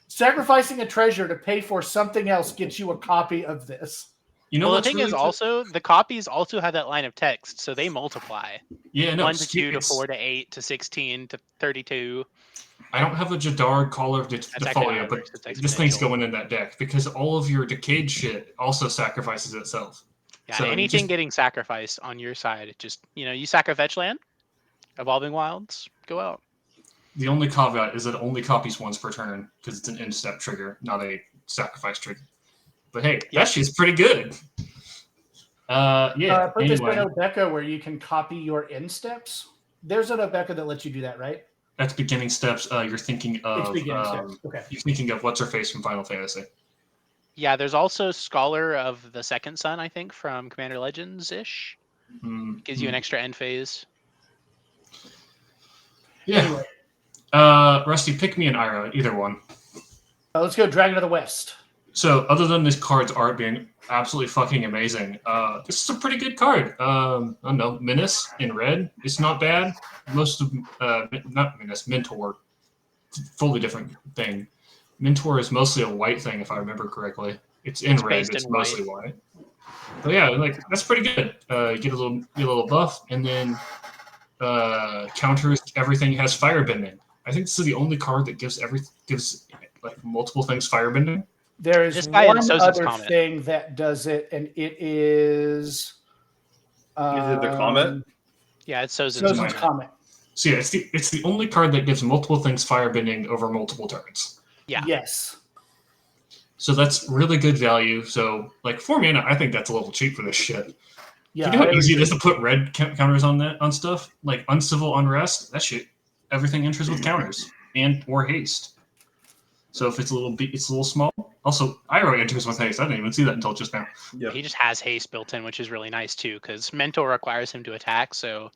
Sacrificing a treasure to pay for something else gets you a copy of this. You know, well, the thing is also the copies also have that line of text, so they multiply. Yeah, no. 1 to 2 to 4 to 8 to 16 to 32. I don't have a Jadar Caller of Defalia, but this thing's going in that deck because all of your Decayed shit also sacrifices itself. Yeah, so anything getting sacrificed on your side, just, you sacrifice land, Evolving Wilds, go out. The only caveat is that it only copies once per turn because it's an end step trigger, not a sacrifice trigger. But hey, that shit's pretty good. Put this in Obeka where you can copy your end steps. There's an Obeka that lets you do that, right? That's beginning steps. You're thinking of. It's beginning steps. Okay. You're thinking of what's her face from Final Fantasy. Yeah, there's also Scholar of the Second Sun, I think, from Commander Legends ish. Gives you an extra end phase. Yeah. Anyway. Rusty, pick me an Ira, either one. Let's go Dragon of the West. So, other than this card's art being absolutely fucking amazing, this is a pretty good card. I don't know, Menace in red. It's not bad. Most of not Menace, Mentor. Fully different thing. Mentor is mostly a white thing, if I remember correctly. It's in red. It's mostly white. But yeah, like that's pretty good. You get a little buff, and then counters everything has firebending. I think this is the only card that gives like multiple things firebending. There is one other thing that does it, and it is. Is it the Comet? Yeah, it's Sozin's Comet. So yeah, it's the only card that gives multiple things firebending over multiple turns. Yeah. Yes. So that's really good value. So like 4 mana, I think that's a little cheap for this shit. Yeah. You know how easy it is to put red counters on stuff like Uncivil Unrest. That shit, everything enters with counters or haste. So if it's a little small. Also, Iroh enters with haste. I didn't even see that until just now. Yeah. He just has haste built in, which is really nice too, because Mentor requires him to attack, so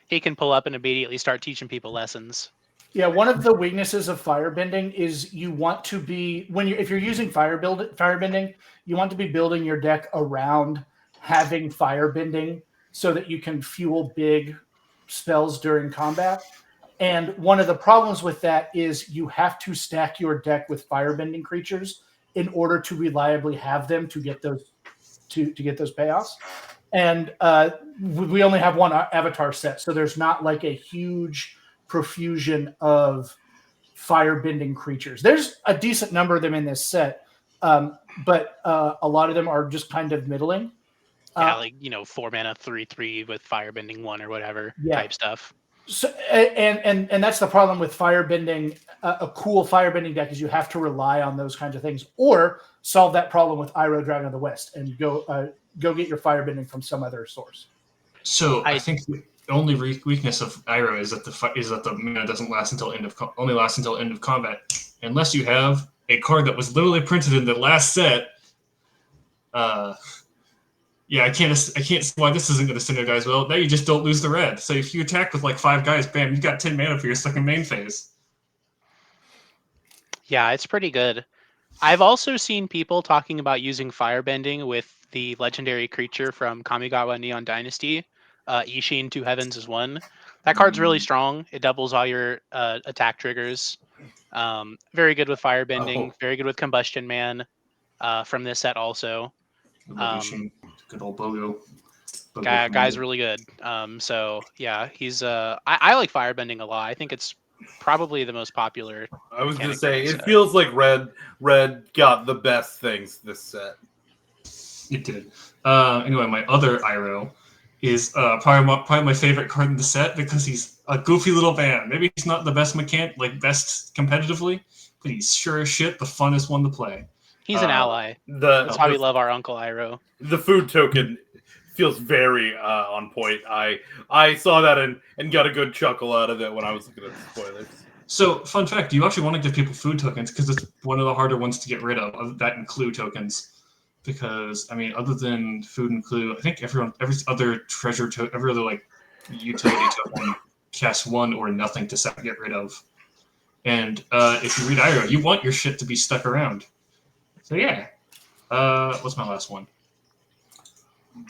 he can pull up and immediately start teaching people lessons. Yeah, one of the weaknesses of firebending is you want to be if you're using firebending, you want to be building your deck around having firebending so that you can fuel big spells during combat. And one of the problems with that is you have to stack your deck with firebending creatures in order to reliably have them to get those to get those payoffs. And we only have one avatar set, so there's not like a huge profusion of firebending creatures. There's a decent number of them in this set, but a lot of them are just kind of middling. Yeah, 4 mana 3/3 with firebending 1 or whatever type stuff. So and that's the problem with firebending. A cool firebending deck is you have to rely on those kinds of things, or solve that problem with Iroh Dragon of the West and go get your firebending from some other source. So I think the only weakness of Iroh is that the mana doesn't last until only lasts until end of combat, unless you have a card that was literally printed in the last set. Yeah, I can't see why this isn't going to synergize well. Now you just don't lose the red. So if you attack with like 5 guys, bam, you got 10 mana for your second main phase. Yeah, it's pretty good. I've also seen people talking about using firebending with the legendary creature from Kamigawa Neon Dynasty, Ishin 2 Heavens is 1. That card's really strong. It doubles all your attack triggers. Very good with firebending. Oh. Very good with combustion man. From this set also. Good old Bogo. Guy's really good. So yeah, he's I like firebending a lot. I think it's probably the most popular. I was gonna mechanic say in the it set. feels like Red got the best things this set. It did. Anyway, my other Iroh is probably my favorite card in the set because he's a goofy little man. Maybe he's not the best best competitively, but he's sure as shit the funnest one to play. He's an ally. That's why we love our Uncle Iroh. The food token feels very on point. I saw that and got a good chuckle out of it when I was looking at the spoilers. So, fun fact, you actually want to give people food tokens because it's one of the harder ones to get rid of, that and clue tokens. Because, I mean, other than food and clue, I think every other treasure token, every other, like, utility token casts 1 or nothing to get rid of. And if you read Iroh, you want your shit to be stuck around. So, yeah. What's my last one?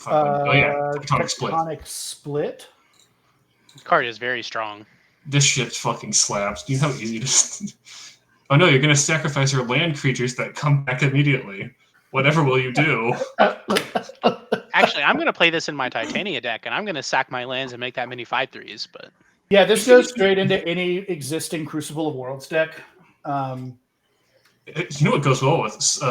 Tectonic Split. The card is very strong. This shit fucking slaps. Do you know how easy it is? Oh no, you're going to sacrifice your land creatures that come back immediately. Whatever will you do? Actually, I'm going to play this in my Titania deck, and I'm going to sack my lands and make that many 5/3s. But yeah, this goes straight into any existing Crucible of Worlds deck. You know what goes well with?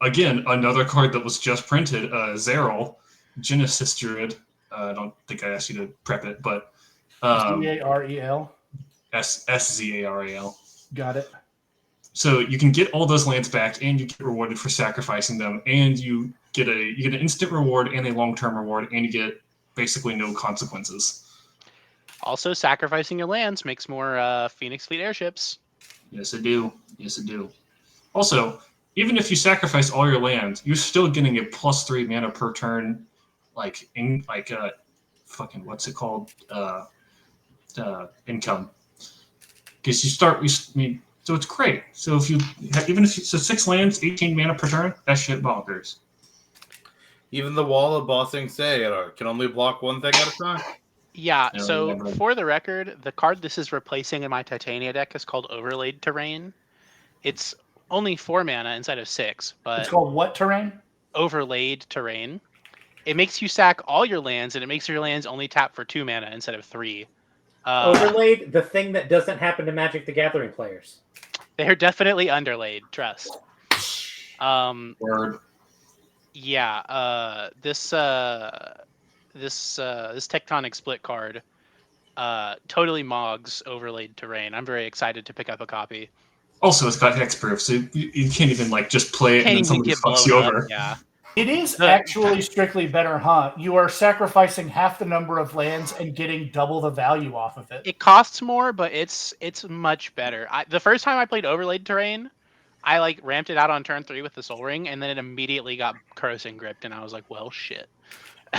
Again, another card that was just printed, Zeril, Genesis Druid. I don't think I asked you to prep it, but... Zarel. Szaral. Got it. So you can get all those lands back, and you get rewarded for sacrificing them, and you get an instant reward and a long-term reward, and you get basically no consequences. Also, sacrificing your lands makes more Phoenix Fleet airships. Yes, I do. Also, even if you sacrifice all your lands, you're still getting a +3 mana per turn, fucking what's it called? Income. Because so it's great. So if you 6 lands, 18 mana per turn, that shit bonkers. Even the Wall of Bossing Say can only block one thing at a time. Yeah, No, so never. For the record, the card this is replacing in my Titania deck is called Overlaid Terrain. It's only 4 mana instead of 6, but It's called what terrain? Overlaid Terrain. It makes you sack all your lands, and it makes your lands only tap for 2 mana instead of 3. Overlaid, the thing that doesn't happen to Magic the Gathering players. They're definitely underlaid, trust. Word. Yeah, this Tectonic Split card totally mogs Overlaid Terrain. I'm very excited to pick up a copy. Also, it's got hexproof, so you can't even just play it and then somebody fucks you over. Yeah. It is actually strictly better, huh? You are sacrificing half the number of lands and getting double the value off of it. It costs more, but it's much better. The first time I played Overlaid Terrain, I ramped it out on turn 3 with the Soul Ring, and then it immediately got Corrosive Gripped, and I was like, well, shit.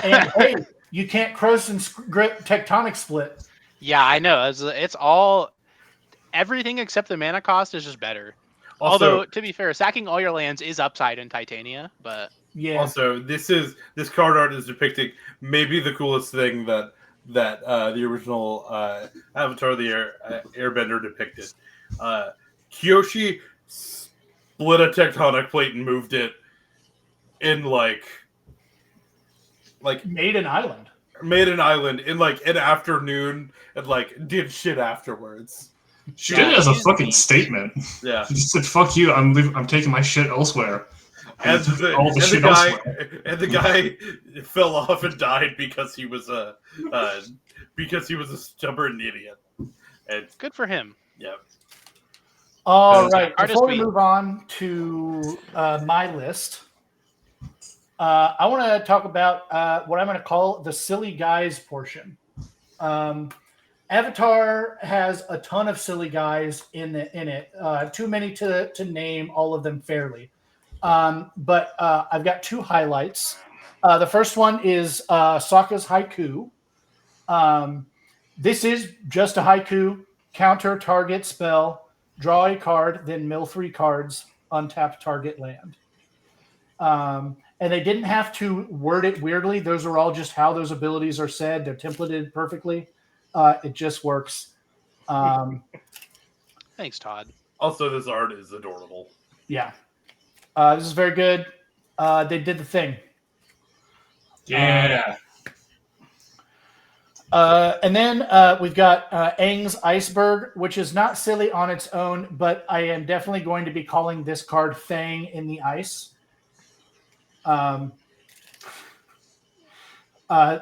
And hey, you can't Corrosive Grip Tectonic Split. Yeah, I know. It's all... Everything except the mana cost is just better. Although, to be fair, sacking all your lands is upside in Titania, but... Yeah. Also, this card art is depicting maybe the coolest thing that the original Avatar of the Airbender depicted. Kyoshi split a tectonic plate and moved it in made an island in an afternoon and did shit afterwards. She did it as a fucking statement. Yeah. She just said, "Fuck you! I'm taking my shit elsewhere." And the guy fell off and died because he was a stubborn idiot. And good for him. Yeah. All right. Before we move on to my list, I want to talk about what I'm going to call the silly guys portion. Avatar has a ton of silly guys in it. Too many to name all of them fairly. But I've got 2 highlights. The first one is Sokka's Haiku. This is just a haiku, counter target spell, draw a card, then mill 3 cards, untap target land. And they didn't have to word it weirdly. Those are all just how those abilities are said. They're templated perfectly. It just works. That Thanks, Todd. Also, this art is adorable. Yeah. This is very good. They did the thing. Yeah. And then we've got Aang's Iceberg, which is not silly on its own, but I am definitely going to be calling this card Fang in the Ice.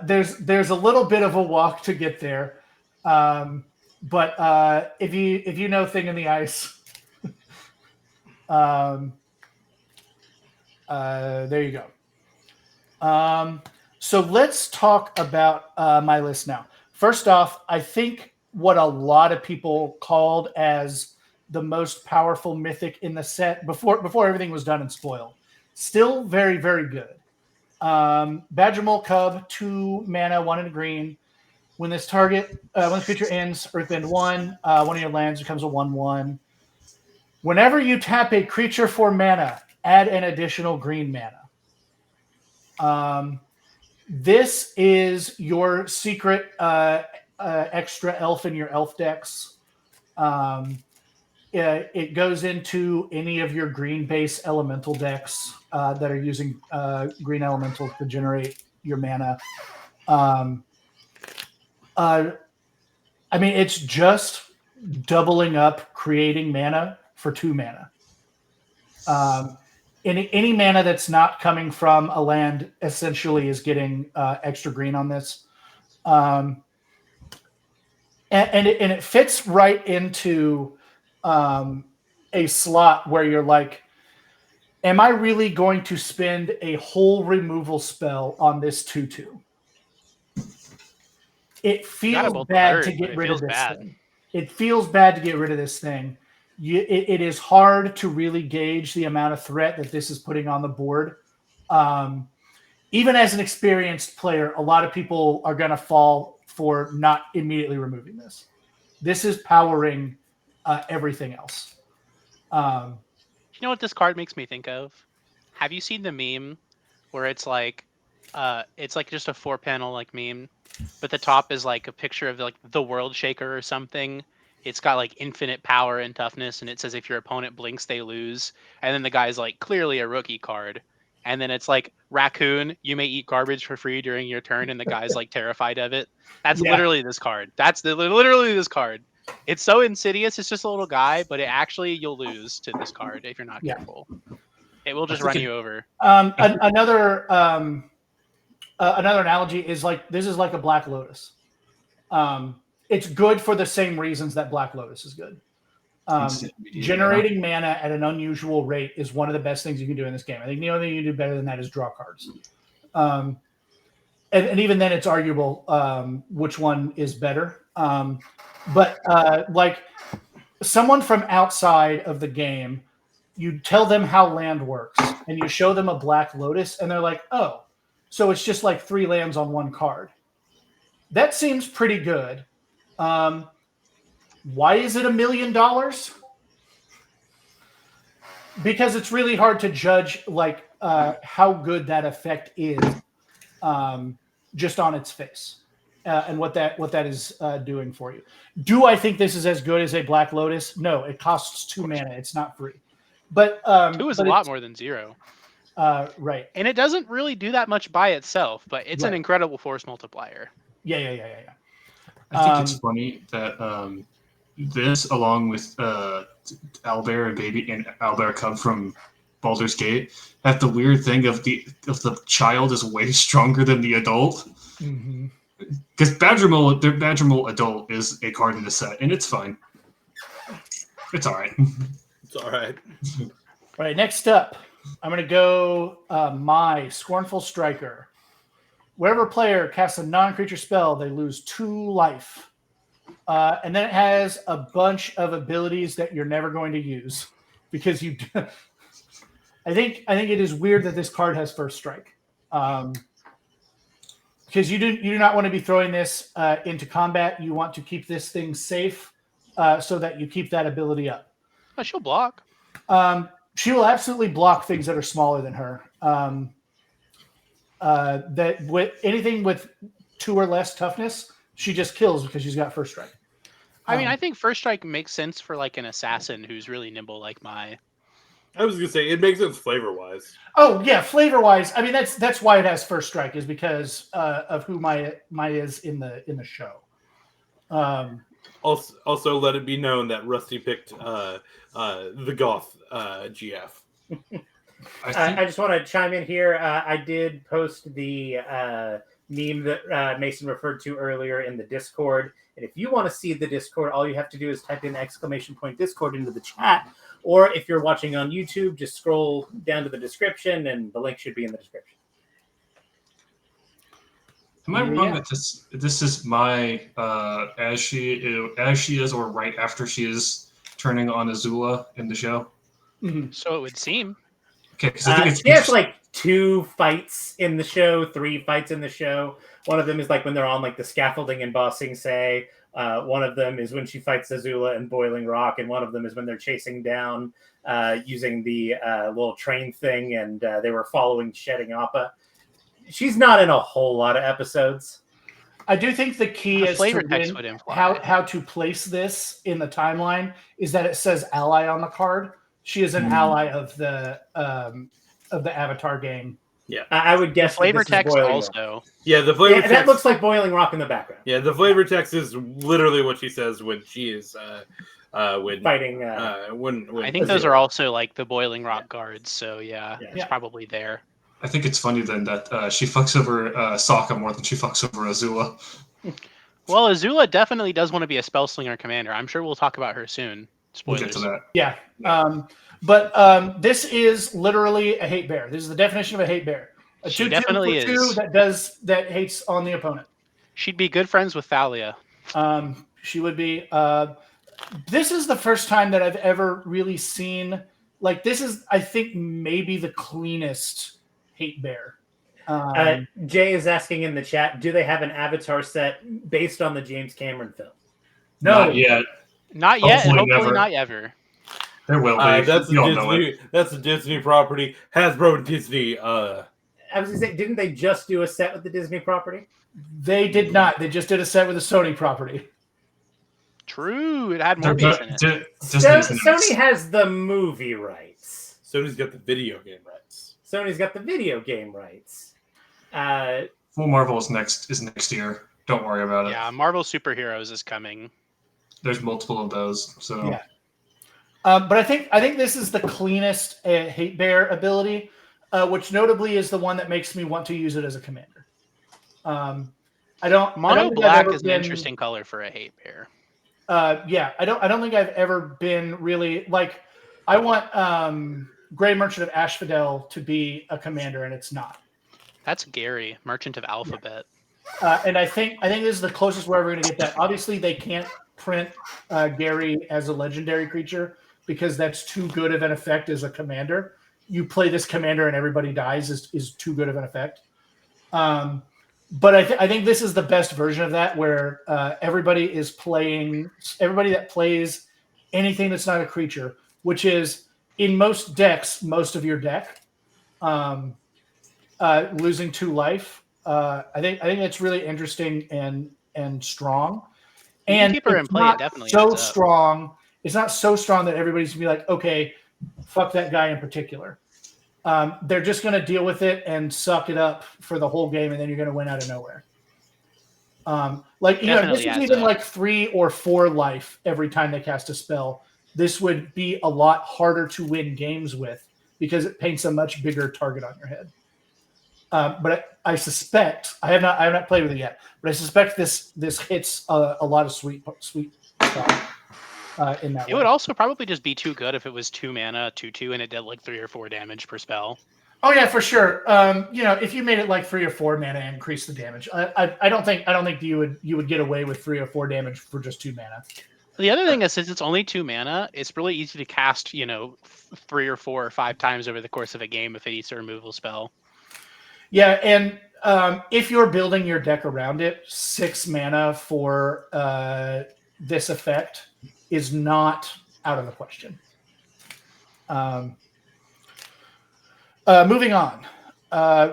There's a little bit of a walk to get there, but if you know Thing in the Ice, there you go. So let's talk about my list now. First off, I think what a lot of people called as the most powerful mythic in the set before everything was done and spoiled, still very, very good. Badger Mole Cub, 2 mana, 1 in a green. When this creature ends, Earthbend 1, one of your lands becomes a 1/1. Whenever you tap a creature for mana, add an additional green mana. This is your secret extra elf in your elf decks. It goes into any of your green base elemental decks that are using green elemental to generate your mana. I mean, it's just doubling up creating mana for 2 mana. Any mana that's not coming from a land essentially is getting extra green on this. And it fits right into a slot where you're like, am I really going to spend a whole removal spell on this 2/2? It feels bad to get rid of this thing. It feels bad to get rid of this thing. It is hard to really gauge the amount of threat that this is putting on the board. Even as an experienced player, a lot of people are going to fall for not immediately removing this. This is powering everything else. You know what this card makes me think of? Have you seen the meme where it's like just a 4-panel like meme, but the top is like a picture of like the World Shaker or something. It's got like infinite power and toughness, and it says if your opponent blinks, they lose. And then the guy's like clearly a rookie card. And then it's like raccoon, you may eat garbage for free during your turn, and the guy's like terrified of it. That's literally this card. Literally this card. It's so insidious. It's just a little guy, but you'll lose to this card if you're not careful. It will just run you over. Another analogy is like this is like a Black Lotus. It's good for the same reasons that Black Lotus is good. Generating mana at an unusual rate is one of the best things you can do in this game. I think the only thing you can do better than that is draw cards. And even then, it's arguable which one is better. But like someone from outside of the game, you tell them how land works, and you show them a Black Lotus, and they're like, "Oh, so it's just like 3 lands on 1 card." That seems pretty good. Why is it $1 million? Because it's really hard to judge like how good that effect is just on its face and what that is doing for you. Do I think this is as good as a Black Lotus? No, it costs 2 mana. It's not free. But 2 is a lot more than 0. Right. And it doesn't really do that much by itself, but it's an incredible force multiplier. Yeah. I think it's funny that this, along with Owlbear and Baby and Owlbear Cub from Baldur's Gate, have the weird thing of the child is way stronger than the adult. Because Badger Mole Adult is a card in the set, and it's fine. It's all right. It's all right. All right, next up, I'm going to go my Scornful Striker. Wherever a player casts a non-creature spell, they lose 2 life. And then it has a bunch of abilities that you're never going to use because you. I think it is weird that this card has First Strike, because you do not want to be throwing this into combat. You want to keep this thing safe, so that you keep that ability up. Oh, she'll block. She will absolutely block things that are smaller than her. That with anything with 2 or less toughness, she just kills because she's got First Strike. I mean, I think First Strike makes sense for like an assassin who's really nimble like Mai. I was gonna say it makes sense flavor wise. Oh yeah, flavor wise. I mean, that's why it has First Strike, is because of who Mai is in the show. Also, let it be known that Rusty picked the Goth GF. I just want to chime in here. I did post the meme that Mason referred to earlier in the Discord. And if you want to see the Discord, all you have to do is type in !Discord into the chat. Or if you're watching on YouTube, just scroll down to the description and the link should be in the description. Am I wrong that this is Mai as she is, or right after she is turning on Azula in the show? Mm-hmm. So it would seem. Okay, because I think it's she has like 2 fights in the show, 3 fights in the show. One of them is like when they're on like the scaffolding in Ba Sing Se. One of them is when she fights Azula in Boiling Rock, and one of them is when they're chasing down using the little train thing, and they were following Shedding Appa. She's not in a whole lot of episodes. I do think the key is flavor text would imply how to place this in the timeline is that it says ally on the card. She is an ally of the Avatar game. Yeah, I would guess flavor text also. Rock. Yeah, the flavor text that looks like Boiling Rock in the background. Yeah, the flavor text is literally what she says when she is when fighting. When I think those are also like the Boiling Rock guards. So it's probably there. I think it's funny then that she fucks over Sokka more than she fucks over Azula. Well, Azula definitely does want to be a spellslinger commander. I'm sure we'll talk about her soon. Spoilers. We'll get to that. Yeah. But this is literally a hate bear. This is the definition of a hate bear. A She definitely is. that hates on the opponent. She'd be good friends with Thalia. She would be. This is the first time that I've ever really seen. Like, this is, I think, maybe the cleanest hate bear. Jay is asking in the chat, do they have an Avatar set based on the James Cameron film? No. Not yet. Not yet, and hopefully never. not ever. There will be. That's a Disney property. Hasbro and Disney. I was gonna say, didn't they just do a set with the Disney property? They did not. They just did a set with a Sony property. True, it had Morbius in it. Sony has the movie rights. Sony's got the video game rights. Full Marvel is next year. Don't worry about it. Yeah, Marvel Superheroes is coming. There's multiple of those. So yeah. But I think this is the cleanest hate bear ability, which notably is the one that makes me want to use it as a commander. Mono black is an interesting color for a hate bear. Yeah, I don't think I've ever been really like. I want Grey Merchant of Asphodel to be a commander, and it's not. That's Gary, Merchant of Alphabet. And I think this is the closest we're ever going to get that. Obviously, they can't print Gary as a legendary creature because that's too good of an effect as a commander. You play this commander and everybody dies is too good of an effect. But I think this is the best version of that, where everybody that plays anything that's not a creature, which is in most decks, most of your deck, losing 2 life. I think that's really interesting and strong. And keep her in play, it definitely so strong. It's not so strong that everybody's gonna be like, okay, fuck that guy in particular. They're just going to deal with it and suck it up for the whole game, and then you're going to win out of nowhere. This is even like 3 or 4 life every time they cast a spell. This would be a lot harder to win games with because it paints a much bigger target on your head. But I suspect I have not played with it yet, but I suspect this hits a lot of sweet stuff. In that it would also probably just be too good if it was 2 mana, 2/2, and it did like 3 or 4 damage per spell. Oh yeah, for sure. If you made it like 3 or 4 mana and increase the damage, I don't think you would get away with 3 or 4 damage for just 2 mana. The other thing is, since it's only 2 mana, it's really easy to cast 3 or 4 or 5 times over the course of a game if it eats a removal spell. Yeah, and if you're building your deck around it, 6 mana for this effect is not out of the question. Moving on.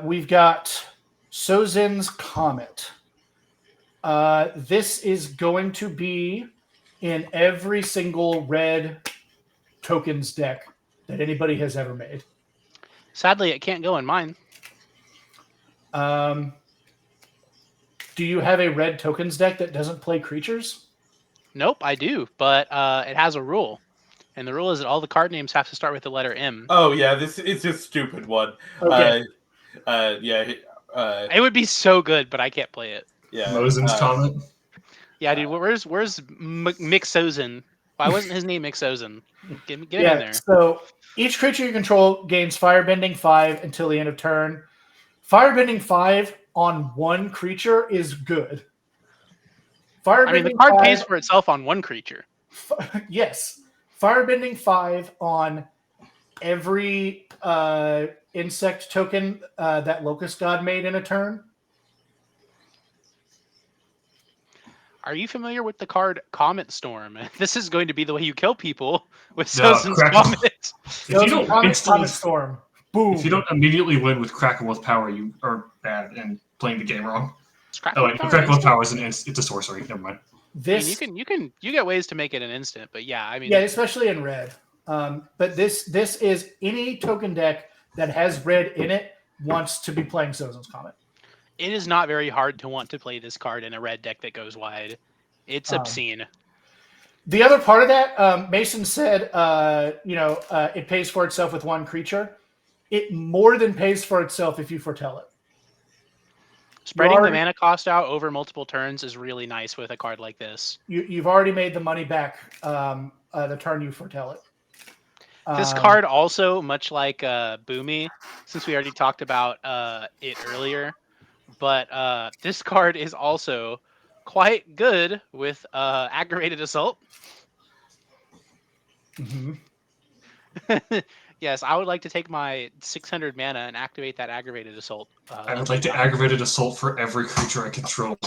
We've got Sozin's Comet. This is going to be in every single red tokens deck that anybody has ever made. Sadly, it can't go in mine. Do you have a red tokens deck that doesn't play creatures? Nope, I do, but it has a rule, and the rule is that all the card names have to start with the letter M. Oh yeah, this is a stupid one. Okay. It would be so good, but I can't play it. Yeah. Mosen's comment. Yeah, dude. Where's Mixozen? Why wasn't his name Mixozen? Get him in there. So each creature you control gains Firebending 5 until the end of turn. Firebending 5 on one creature is good. I mean, the card pays for itself on one creature. Yes. Firebending 5 on every insect token that Locust God made in a turn. Are you familiar with the card Comet Storm? This is going to be the way you kill people with Sozin's Comet. Comet Storm. Boom. If you don't immediately win with Crackle with Power, you are bad and playing the game wrong. Crackle with Power is it's a sorcery. Never mind. This I mean, you get ways to make it an instant, but yeah, I mean, yeah, especially in red. But this is any token deck that has red in it wants to be playing Sozin's Comet. It is not very hard to want to play this card in a red deck that goes wide. It's obscene. The other part of that, Mason said, it pays for itself with one creature. It more than pays for itself if you foretell it. Spreading the mana cost out over multiple turns is really nice with a card like this. You've already made the money back the turn you foretell it. This card also, much like Boomy, since we already talked about it earlier, but this card is also quite good with Aggravated Assault. Mm-hmm. Yes, I would like to take my 600 mana and activate that Aggravated Assault. I would like to Aggravated Assault for every creature I control.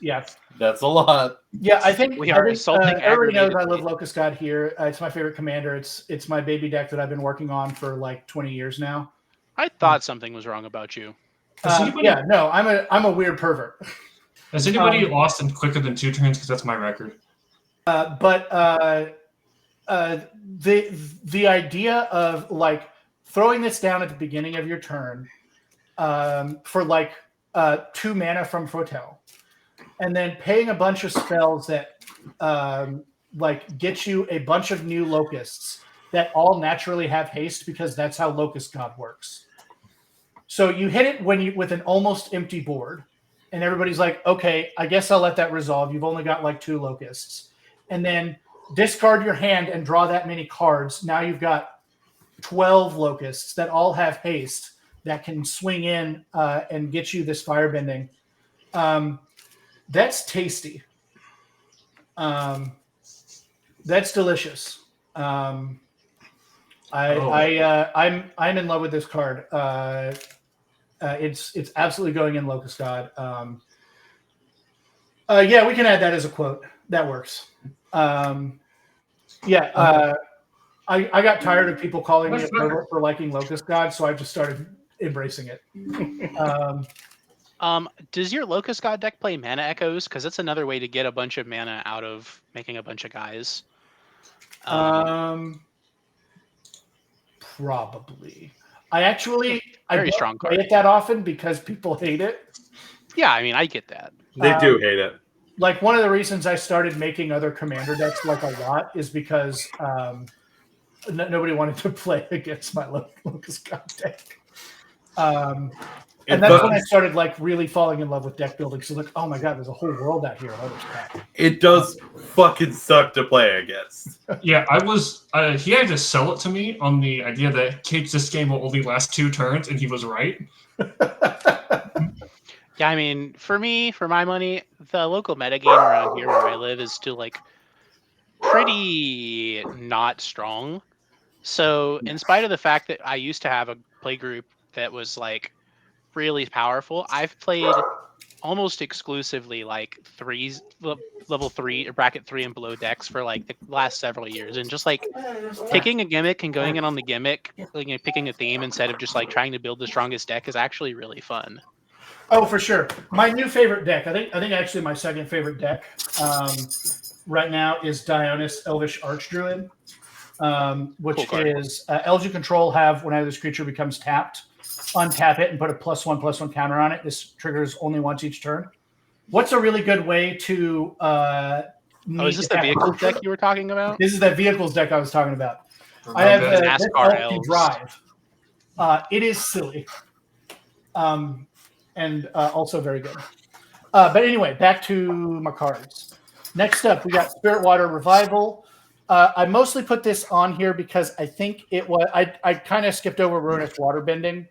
Yeah. That's a lot. Yeah, I think assaulting everybody knows I love Locust God here. It's my favorite commander. It's my baby deck that I've been working on for like 20 years now. I thought something was wrong about you. I'm a weird pervert. Has anybody lost in quicker than 2 turns? Because that's my record. The idea of like throwing this down at the beginning of your turn for like 2 mana from Foretell, and then paying a bunch of spells that like get you a bunch of new locusts that all naturally have haste because that's how Locust God works. So you hit it with an almost empty board, and everybody's like, okay, I guess I'll let that resolve. You've only got like 2 locusts, and then discard your hand and draw that many cards. Now you've got 12 locusts that all have haste that can swing in and get you this firebending. That's tasty. That's delicious. I'm in love with this card. It's absolutely going in Locust God. Yeah, we can add that as a quote. That works. I got tired of people calling me a pervert for liking Locust God, so I just started embracing it. Does your Locust God deck play Mana Echoes? Because that's another way to get a bunch of mana out of making a bunch of guys. Probably. I don't strong card. play it that often because people hate it. Yeah, I mean, I get that. They do hate it. Like one of the reasons I started making other commander decks like a lot is because nobody wanted to play against my Locust God deck. And that's when I started like really falling in love with deck building. So like, oh my god, there's a whole world out here. It does fucking suck to play against. Yeah, I was. He had to sell it to me on the idea that this game will only last 2 turns, and he was right. Yeah, I mean, for my money, the local metagame around here where I live is still like pretty not strong. So, in spite of the fact that I used to have a play group that was like really powerful, I've played almost exclusively like level 3 or bracket 3 and below decks for like the last several years, and just like picking a gimmick and going in on the gimmick, like, picking a theme instead of just like trying to build the strongest deck is actually really fun. Oh, for sure. My new favorite deck, I think actually my second favorite deck, right now is Dionys Elvish Archdruid, which Cool is elves you control have whenever this creature becomes tapped, untap it and put a +1/+1 counter on it. This triggers only once each turn. What's a really good way to is this the vehicles deck you were talking about? This is that vehicles deck I was talking about. I have NASCAR elf can elves. drive. It is silly, and also very good. But anyway, back to my cards. Next up, we got Spirit Water Revival. I mostly put this on here because I think it was. I kind of skipped over Ruinous Waterbending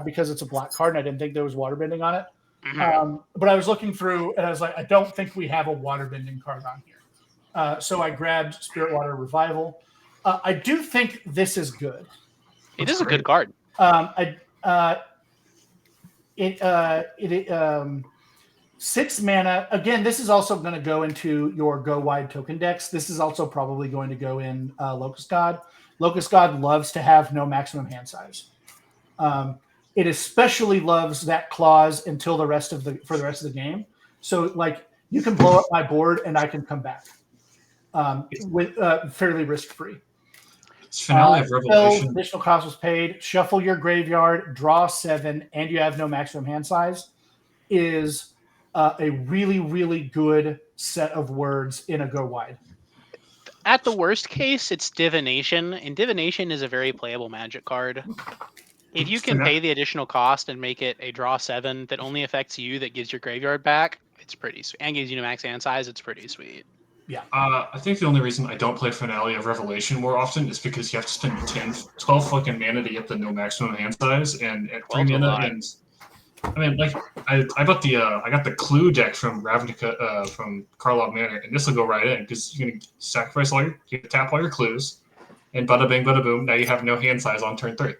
because it's a black card, and I didn't think there was waterbending on it. Mm-hmm. But I was looking through, and I was like, I don't think we have a waterbending card on here. So I grabbed Spirit Water Revival. I do think this is good. It is a good card. 6 mana. Again, this is also going to go into your go wide token decks. This is also probably going to go in Locust God. Locust God loves to have no maximum hand size. It especially loves that clause until the rest of the game. So like you can blow up my board and I can come back with fairly risk free. Finale of Revelation. Additional cost was paid. Shuffle your graveyard, draw 7, and you have no maximum hand size. Is a really, really good set of words in a go wide. At the worst case, it's Divination, and Divination is a very playable Magic card. If you can pay the additional cost and make it a draw 7 that only affects you, that gives your graveyard back, it's pretty sweet. And gives you no max hand size, it's pretty sweet. Yeah. I think the only reason I don't play Finale of Revelation more often is because you have to spend 12 fucking mana to get the no maximum hand size, and at 3 mana, and I mean, like I got the Clue deck from Ravnica from Karlov Manor, and this will go right in because you're gonna sacrifice you tap all your clues, and bada bing, bada boom. Now you have no hand size on turn 3.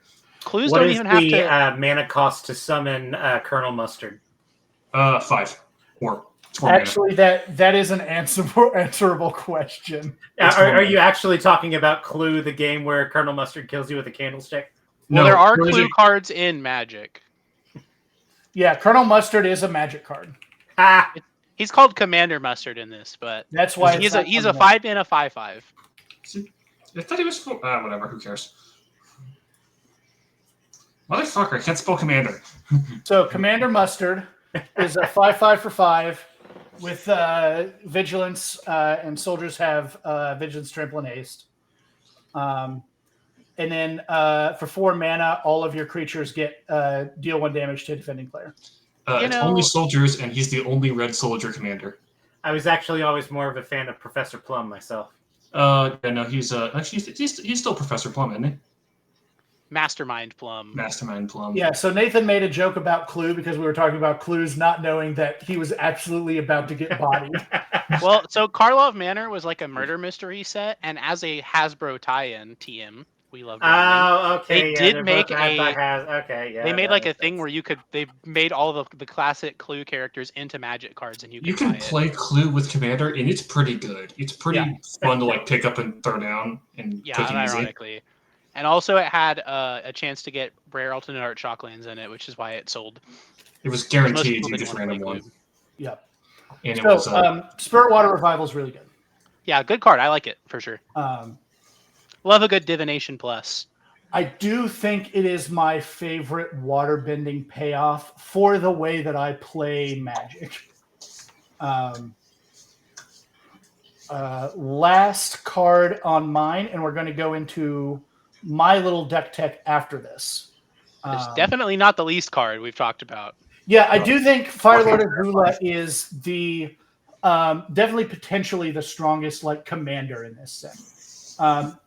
Clues don't even have to. Mana cost to summon Colonel Mustard? 5 or. Actually, that is an answerable question. Are you actually talking about Clue, the game where Colonel Mustard kills you with a candlestick? Well, there are Clue cards in Magic. Yeah, Colonel Mustard is a Magic card. He's called Commander Mustard in this, but that's why he's a 5 and a 5/5. I thought he was whatever. Who cares? Motherfucker, I can't spell Commander. So Commander Mustard is a 5/5 for 5 with vigilance, and soldiers have vigilance, trample, and haste. And then for 4 mana, all of your creatures get deal 1 damage to a defending player. It's only soldiers, and he's the only red soldier commander. I was actually always more of a fan of Professor Plum myself. Yeah, no, he's still Professor Plum, isn't he? Mastermind Plum. Mastermind Plum. Yeah, so Nathan made a joke about Clue because we were talking about clues, not knowing that he was absolutely about to get bodied. Well, so Karlov Manor was like a murder mystery set, and as a Hasbro tie-in, TM, we love. Oh, okay. They did make They made like a thing where they made all the classic Clue characters into Magic cards, and you can play Clue with Commander, and it's pretty good. It's pretty fun to like pick up and throw down and take it ironically. Easy. And also, it had a chance to get rare alternate art shocklands in it, which is why it sold. It was guaranteed you just random one. Yep. And it was Spirit Water Revival is really good. Yeah, good card. I like it for sure. Love a good Divination Plus. I do think it is my favorite waterbending payoff for the way that I play Magic. Last card on mine, and we're going to go into my little deck tech after this. It's definitely not the least card we've talked about. Yeah, I do think Firelord Azula is the definitely potentially the strongest like commander in this set.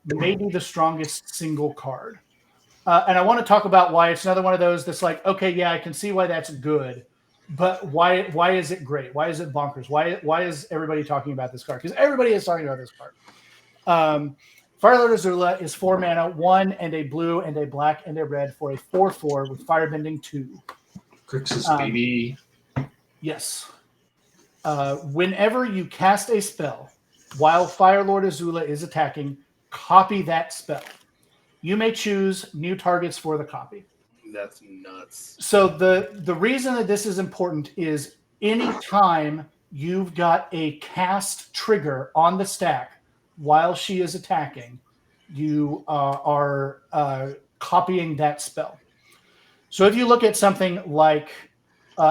Maybe the strongest single card. And I want to talk about why it's another one of those that's like, okay, yeah, I can see why that's good, but why is it great? Why is it bonkers? Why is everybody talking about this card? Because everybody is talking about this card. Firelord Azula is 4 mana, 1 and a blue and a black and a red for a 4/4 with Firebending 2. Grixis baby. Yes. Whenever you cast a spell while Firelord Azula is attacking, copy that spell. You may choose new targets for the copy. That's nuts. So the reason that this is important is any time you've got a cast trigger on the stack while she is attacking, you are copying that spell. So if you look at something like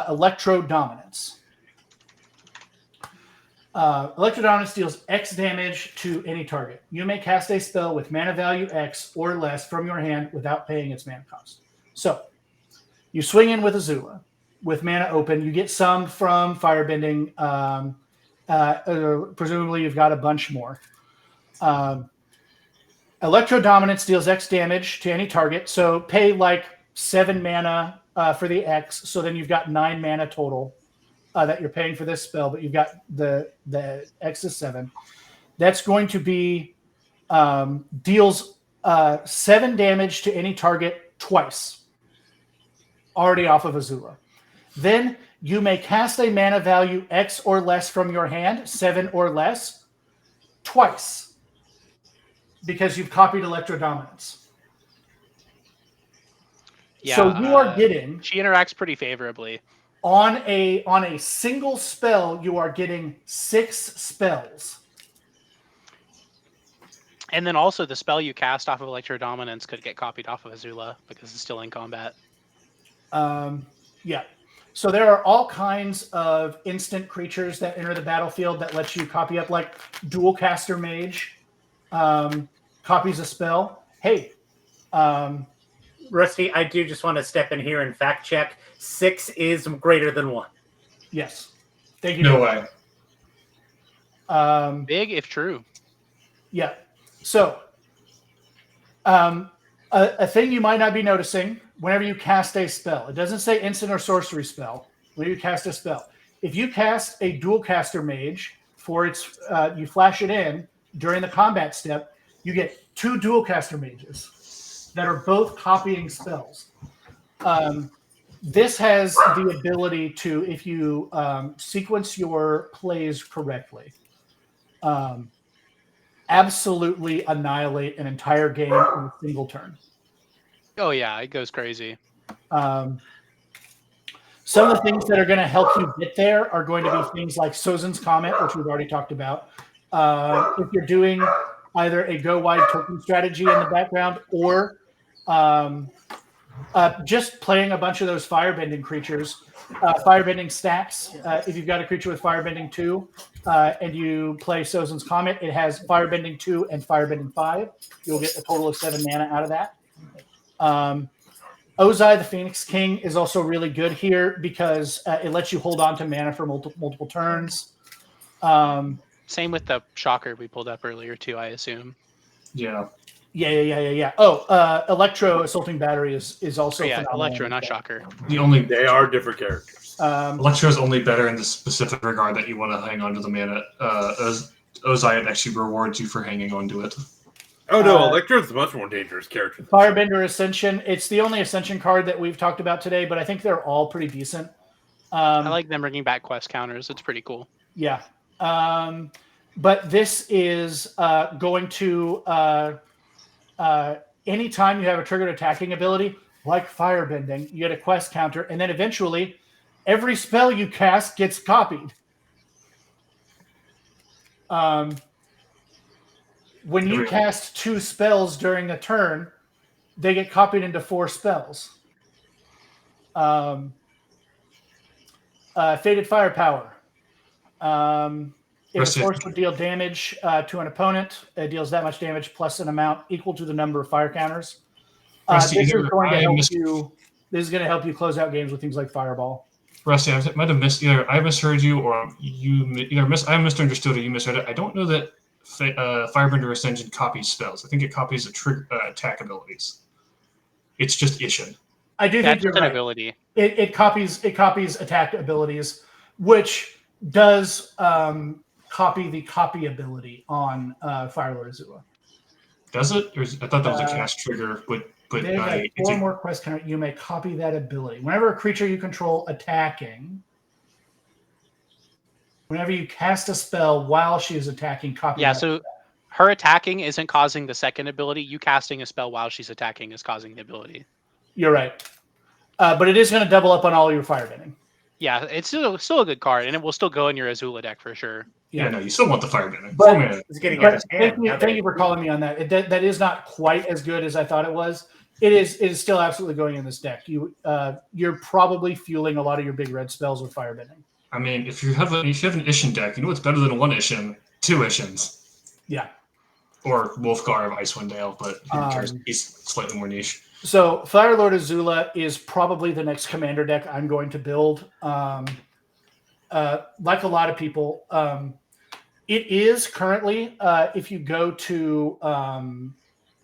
Electro Dominance, Electro Dominance deals X damage to any target. You may cast a spell with mana value X or less from your hand without paying its mana cost. So you swing in with Azula with mana open. You get some from Firebending. Presumably, you've got a bunch more. Electro Dominance deals X damage to any target. So pay like 7 mana for the X. So then you've got 9 mana total that you're paying for this spell, but you've got the X is 7. That's going to be deals 7 damage to any target twice. Already off of Azula. Then you may cast a mana value X or less from your hand, 7 or less, twice. Because you've copied Electro Dominance. Yeah, So you are getting... She interacts pretty favorably. On a single spell, you are getting 6 spells. And then also the spell you cast off of Electro Dominance could get copied off of Azula because it's still in combat. Yeah. So there are all kinds of instant creatures that enter the battlefield that let you copy up, like Dual Caster Mage copies a spell. Hey, Rusty, I do just want to step in here and fact check. 6 is greater than 1. Yes. Thank you. No way. Big if true. Yeah. So, a thing you might not be noticing whenever you cast a spell, it doesn't say instant or sorcery spell. When you cast a spell, if you cast a Dual Caster Mage for its, you flash it in during the combat step, you get 2 Dual Caster Mages that are both copying spells. This has the ability to, if you sequence your plays correctly, absolutely annihilate an entire game in a single turn. Oh yeah, it goes crazy. Some of the things that are going to help you get there are going to be things like Sozin's Comment, which we've already talked about. If you're doing either a go wide token strategy in the background or just playing a bunch of those firebending creatures, firebending stacks. If you've got a creature with firebending 2 and you play Sozin's Comet, it has firebending 2 and firebending 5. You'll get a total of 7 mana out of that. Ozai, the Phoenix King, is also really good here because it lets you hold on to mana for multiple turns. Same with the Shocker we pulled up earlier too, I assume. Yeah. Yeah. Oh, Electro Assaulting Battery is also phenomenal. Electro, not Shocker. They are different characters. Electro is only better in the specific regard that you want to hang on to the mana. Ozai actually rewards you for hanging on to it. Oh no, Electro's a much more dangerous character. Firebender Ascension. It's the only Ascension card that we've talked about today, but I think they're all pretty decent. I like them bringing back quest counters. It's pretty cool. Yeah. But this is going to anytime you have a triggered attacking ability, like Firebending, you get a quest counter, and then eventually every spell you cast gets copied. When you cast 2 spells during a turn, they get copied into 4 spells. Faded Firepower. If a force would deal damage to an opponent, it deals that much damage plus an amount equal to the number of fire counters. This is going to help you close out games with things like Fireball. Rusty, I might have missed either I misheard you or I misunderstood or you misheard it. I don't know that Firebender Ascension copies spells. I think it copies attack abilities. It's just Ishin. I do think you're right. Ability. It copies attack abilities, which does copy the copy ability on Firelord Azula. Does it? I thought that was a cast trigger, but There's like 4 more quest counters. You may copy that ability. Whenever a creature you control attacking, whenever you cast a spell while she is attacking, copy. Yeah, so her attacking isn't causing the second ability. You casting a spell while she's attacking is causing the ability. You're right. But it is going to double up on all your firebending. Yeah, it's still a good card, and it will still go in your Azula deck for sure. Yeah, no, you still want the Firebending. But- 4 mana. It's getting out But of hand. thank you for calling me on that. That is not quite as good as I thought it was. It is still absolutely going in this deck. You're probably fueling a lot of your big red spells with Firebending. I mean, if you have an Ishin deck, you know what's better than 1 Ishin? 2 Ishins. Yeah. Or Wolfgar of Icewind Dale, but who cares? He's slightly more niche. So Fire Lord Azula is probably the next commander deck I'm going to build. Like a lot of people, it is currently, if you go to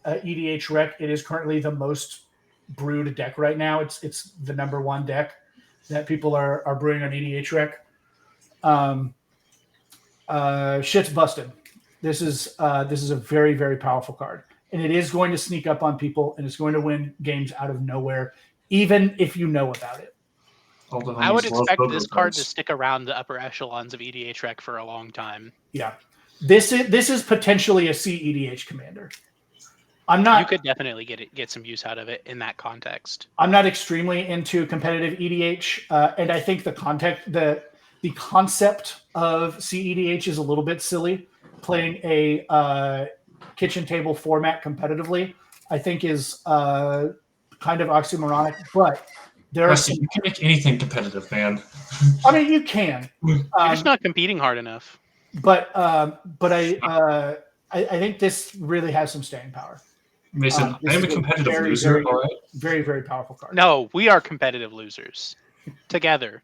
EDH Rec, it is currently the most brewed deck right now. It's the number 1 deck that people are brewing on EDH Rec. Shit's busted. This is a very, very powerful card, and it is going to sneak up on people, and it's going to win games out of nowhere, even if you know about it. I would expect this card to stick around the upper echelons of EDH Rec for a long time. Yeah, this is potentially a CEDH commander. I'm not. You could definitely get some use out of it in that context. I'm not extremely into competitive EDH, and I think the concept of CEDH is a little bit silly. Playing a kitchen table format competitively, I think, is kind of oxymoronic. But there are you can make anything competitive, man. I mean, you can. You're just not competing hard enough. But I think this really has some staying power. Mason, I am a competitive loser. Very, all right. very, very powerful card. No, we are competitive losers together.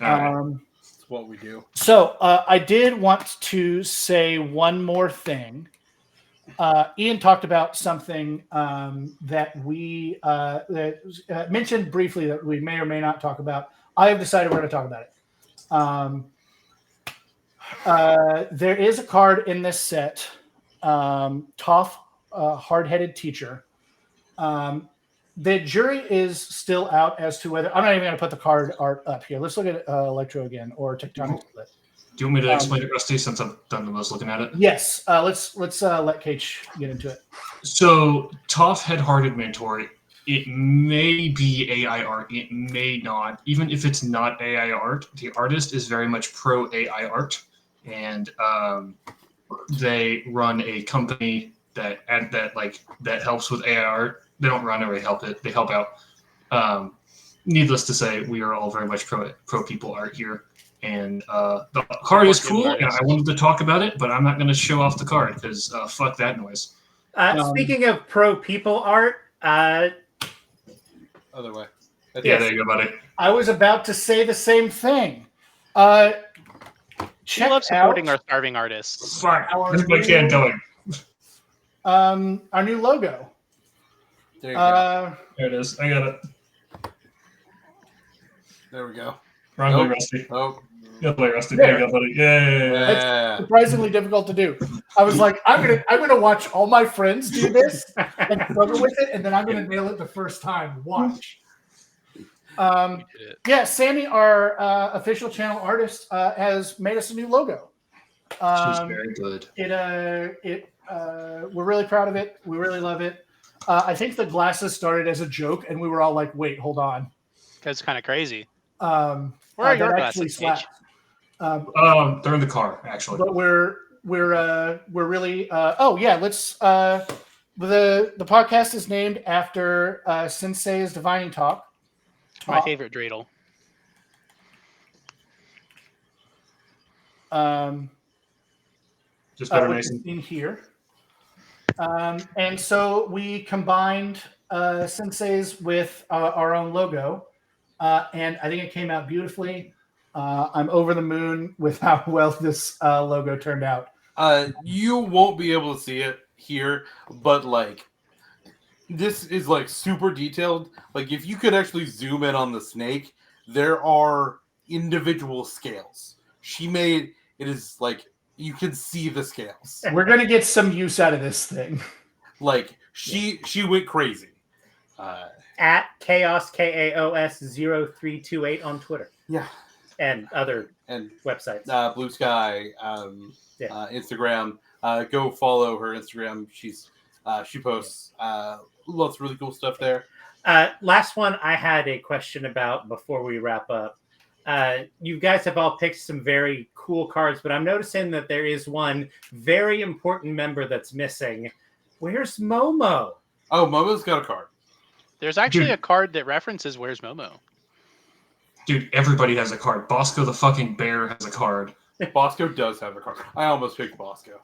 All That's what we do. So I did want to say one more thing. Ian talked about something that we mentioned briefly that we may or may not talk about. I have decided we're going to talk about it. There is a card in this set, Toph, Hard-Headed Teacher. The jury is still out as to whether I'm not even going to put the card art up here. Let's look at Electro again or Tectonic Split. Do you want me to explain it, Rusty, since I've done the most looking at it? Yes. Let's let Cage get into it. So, Toph Head-Hearted Mentor, it may be AI art, it may not. Even if it's not AI art, the artist is very much pro AI art, and they run a company that helps with AI art. They don't run it; they help it. They help out. Needless to say, we are all very much pro people art here, and the card is cool. And I wanted to talk about it, but I'm not going to show off the card because fuck that noise. Speaking of pro people art, Other way. Yeah, there you go, buddy. I was about to say the same thing. We Check love supporting out our starving artists. Fuck. Our That's my can going. our new logo. There you go. There it is. I got it. There we go. Wrong way, Rusty. Oh. Good play, Rusty. There you go, buddy. Yay. Yeah. Surprisingly difficult to do. I was like, I'm gonna watch all my friends do this and struggle with it, and then I'm gonna nail it the first time. Watch. Yeah, Sammy, our official channel artist, has made us a new logo. She's very good. We're really proud of it. We really love it. I think the glasses started as a joke, and we were all like, "Wait, hold on." That's kind of crazy. Where are your glasses, Paige? They're in the car, actually. But we're really. Oh yeah, let's. The podcast is named after Sensei's Divining Talk. My favorite dreidel. Just better, Which Mason. is in here. And so we combined Sensei's with our own logo, and I think it came out beautifully. I'm over the moon with how well this logo turned out. You won't be able to see it here, but like this is like super detailed. Like if you could actually zoom in on the snake, there are individual scales. She made it is like you can see the scales. We're gonna get some use out of this thing. Like she went crazy. at Chaos KAOS 0328 on Twitter. Yeah. And other And websites. Blue Sky, Instagram. Go follow her Instagram. She posts lots of really cool stuff there. Last one I had a question about before we wrap up. You guys have all picked some very cool cards, but I'm noticing that there is one very important member that's missing. Where's Momo? Oh, Momo's got a card. There's actually Dude. a card that references Where's Momo. Dude, everybody has a card. Bosco the fucking bear has a card. Bosco does have a card. I almost picked Bosco.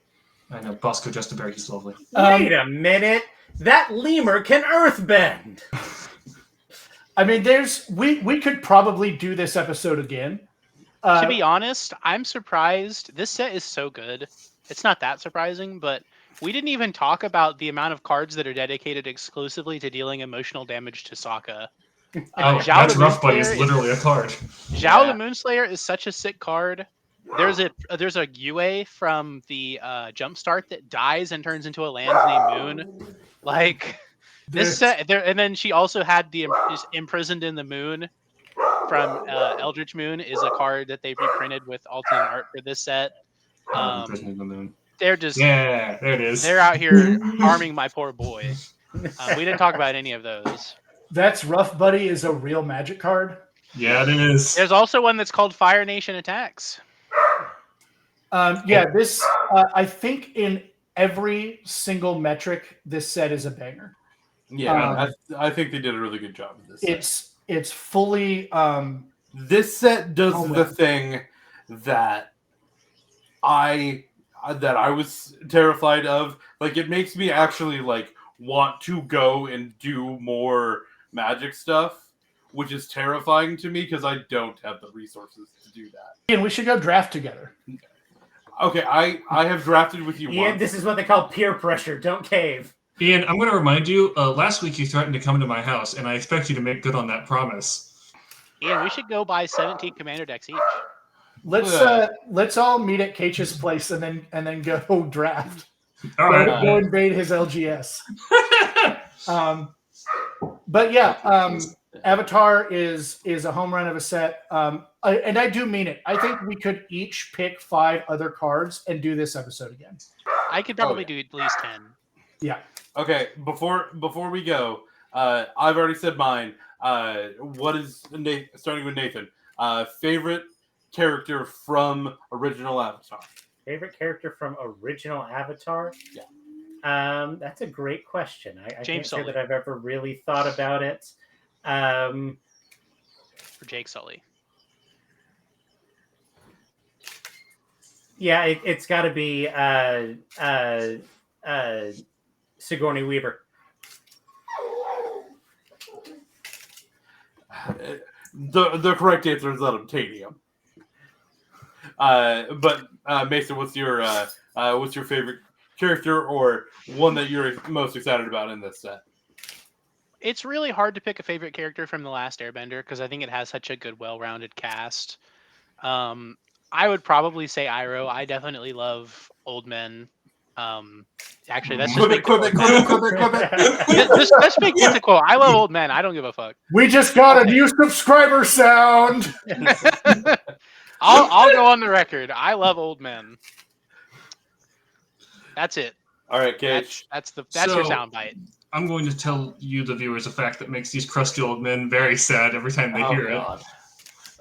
I know, Bosco just a bear. He's lovely. Wait a minute. That lemur can earthbend. I mean, we could probably do this episode again. To be honest, I'm surprised. This set is so good. It's not that surprising, but we didn't even talk about the amount of cards that are dedicated exclusively to dealing emotional damage to Sokka. Oh, Zhao that's the Rough Buddy is Moonslayer literally a card. Zhao the Moonslayer is such a sick card. There's a Yue from the Jumpstart that dies and turns into a land named Moon. Like this set there, and then she also had is Imprisoned in the Moon from Eldritch Moon is a card that they reprinted with alternate art for this set. Imprisoned in the Moon. They're just Yeah, there it is. they're out here harming my poor boy. We didn't talk about any of those. That's Rough Buddy is a real Magic card. Yeah, it is. There's also one that's called Fire Nation Attacks. This I think in every single metric, this set is a banger. Yeah, I think they did a really good job with this. It's fully. This set does Oh, the man. thing that I was terrified of. Like, it makes me actually like want to go and do more Magic stuff, which is terrifying to me because I don't have the resources to do that. And we should go draft together. Okay, I have drafted with you Ian, once. this is what they call peer pressure. Don't cave. Ian, I'm going to remind you, last week you threatened to come to my house, and I expect you to make good on that promise. Ian, we should go buy 17 commander decks each. Let's all meet at Kache's place and then go draft. All right. Go invade his LGS. But yeah, Avatar is a home run of a set. And I do mean it. I think we could each pick 5 other cards and do this episode again. I could probably do at least 10. Yeah. Okay, before we go, I've already said mine. What is starting with Nathan? Favorite character from original Avatar? Favorite character from original Avatar? Yeah. That's a great question. I can't James say Sully. that I've ever really thought about it. For Jake Sully. Yeah, it's got to be Sigourney Weaver. The correct answer is unobtainium. But Mason, what's your favorite character or one that you're most excited about in this set? It's really hard to pick a favorite character from The Last Airbender because I think it has such a good, well-rounded cast. I would probably say Iroh. I definitely love old men. Actually, that's just Quibble. let's make mythical. I love old men. I don't give a fuck. We just got a new subscriber sound. I'll go on the record. I love old men. That's it. All right, Gage. That's your So- soundbite. I'm going to tell you, the viewers, a fact that makes these crusty old men very sad every time they hear it.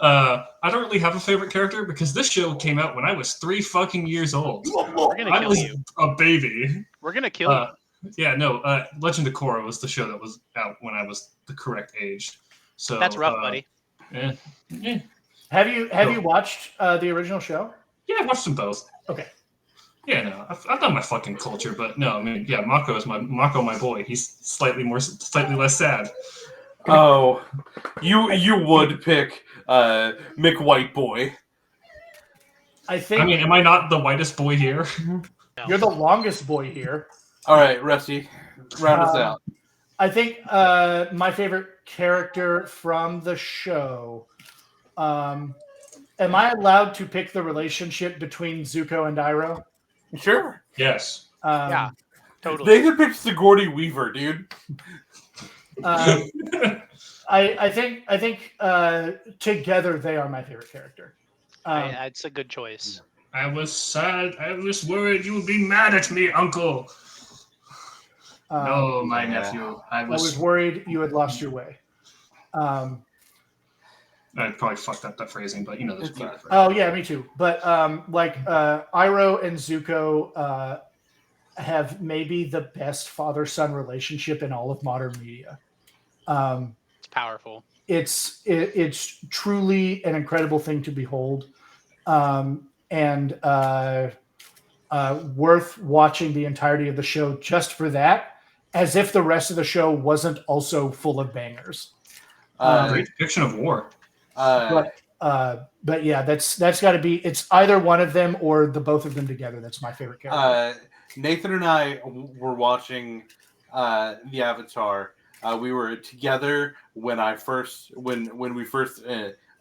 I don't really have a favorite character because this show came out when I was 3 fucking years old. We're gonna I kill was you. a baby. We're gonna kill you. Yeah, no. Legend of Korra was the show that was out when I was the correct age. So That's rough, buddy. Yeah. Have you watched the original show? Yeah, I watched them both. Okay. Yeah, no, I've done my fucking culture, but no, I mean, yeah, Mako, my boy. He's slightly less sad. Oh, you would pick Mick White Boy. I think I mean, am I not the whitest boy here? you're the longest boy here. All right, Rusty, round us out. I think my favorite character from the show. Am I allowed to pick the relationship between Zuko and Iroh? Sure. Yes. Yeah, totally. They could pick Sigourney Weaver, dude. I think together they are my favorite character. It's a good choice. I was sad. I was worried you would be mad at me, Uncle. No, my nephew. I I was was. worried you had lost your way. I probably fucked up that phrasing, but you know this. Oh yeah, me too. But Iroh and Zuko have maybe the best father-son relationship in all of modern media. It's powerful. It's truly an incredible thing to behold, and worth watching the entirety of the show just for that, as if the rest of the show wasn't also full of bangers. Great depiction of war. But yeah, that's got to be. It's either one of them or the both of them together. That's my favorite character. Nathan and I were watching the Avatar. We were together when we first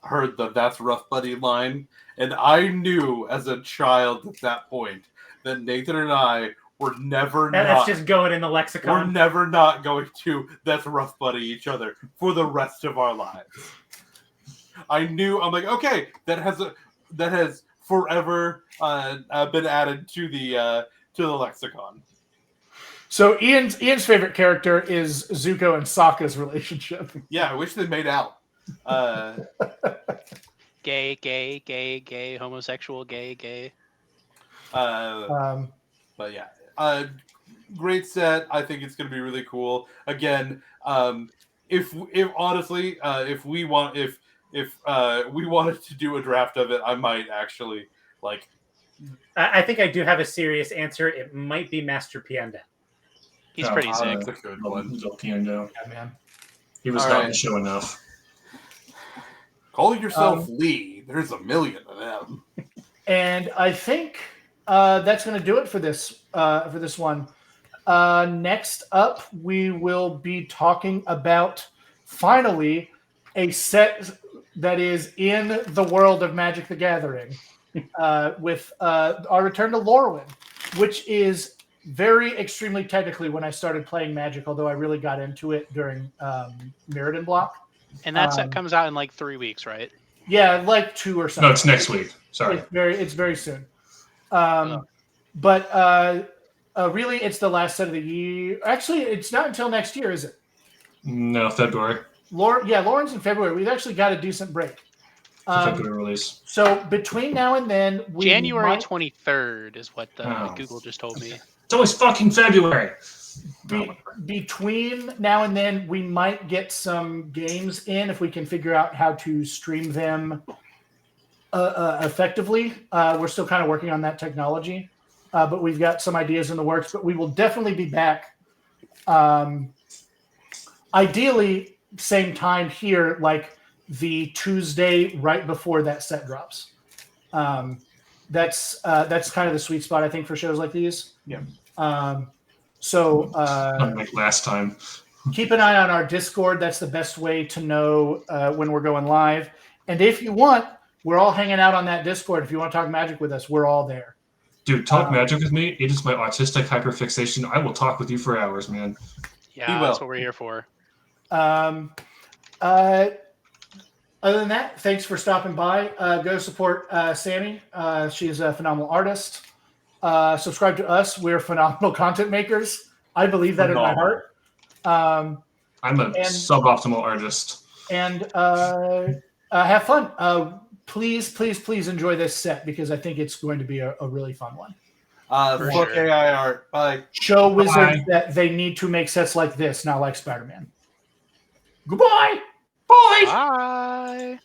heard the "That's rough, buddy" line, and I knew as a child at that point that Nathan and I were never that's just going in the lexicon. We're never not going to "That's rough, buddy" each other for the rest of our lives. I knew. I'm like, okay, that has forever been added to the lexicon. So Ian's favorite character is Zuko and Sokka's relationship. Yeah, I wish they made out. Gay, homosexual, gay. But yeah, great set. I think it's going to be really cool. Again, if honestly, if we wanted to do a draft of it, I might actually like. I think I do have a serious answer. It might be Master Pienda. He's pretty sick. That's a good one. Piendo. Yeah, man. He was not in the show enough. Call yourself Lee. There's a million of them. And I think that's going to do it for this one. Next up, we will be talking about finally a set that is in the world of Magic the Gathering with our return to Lorwyn, which is very extremely technically when I started playing Magic, although I really got into it during Mirrodin Block. And that set comes out in like 3 weeks, right? Yeah, like 2 or something. No, it's next week. Sorry. It's very soon. But really, it's the last set of the year. Actually, it's not until next year, is it? No, February. Lauren's in February. We've actually got a decent break. February release. So between now and then, January 23rd is what Google just told me. It's always fucking February. Between now and then, we might get some games in if we can figure out how to stream them effectively. We're still kind of working on that technology, but we've got some ideas in the works. But we will definitely be back. Ideally, same time here, like the Tuesday right before that set drops. That's kind of the sweet spot, I think, for shows like these. Yeah. So unlike last time, keep an eye on our Discord. That's the best way to know when we're going live. And if you want, we're all hanging out on that Discord. If you want to talk Magic with us, we're all there. Dude, talk Magic with me. It is my autistic hyperfixation. I will talk with you for hours, man. Yeah, that's what we're here for. Other than that, thanks for stopping by. Go support Sammy. She's a phenomenal artist. Subscribe to us. We're phenomenal content makers. I believe that in my heart. I'm a suboptimal artist. And have fun. Please enjoy this set because I think it's going to be a really fun one. Fuck AI art. Bye. Show Wizards that they need to make sets like this, not like Spider-Man. Goodbye. Bye. Bye.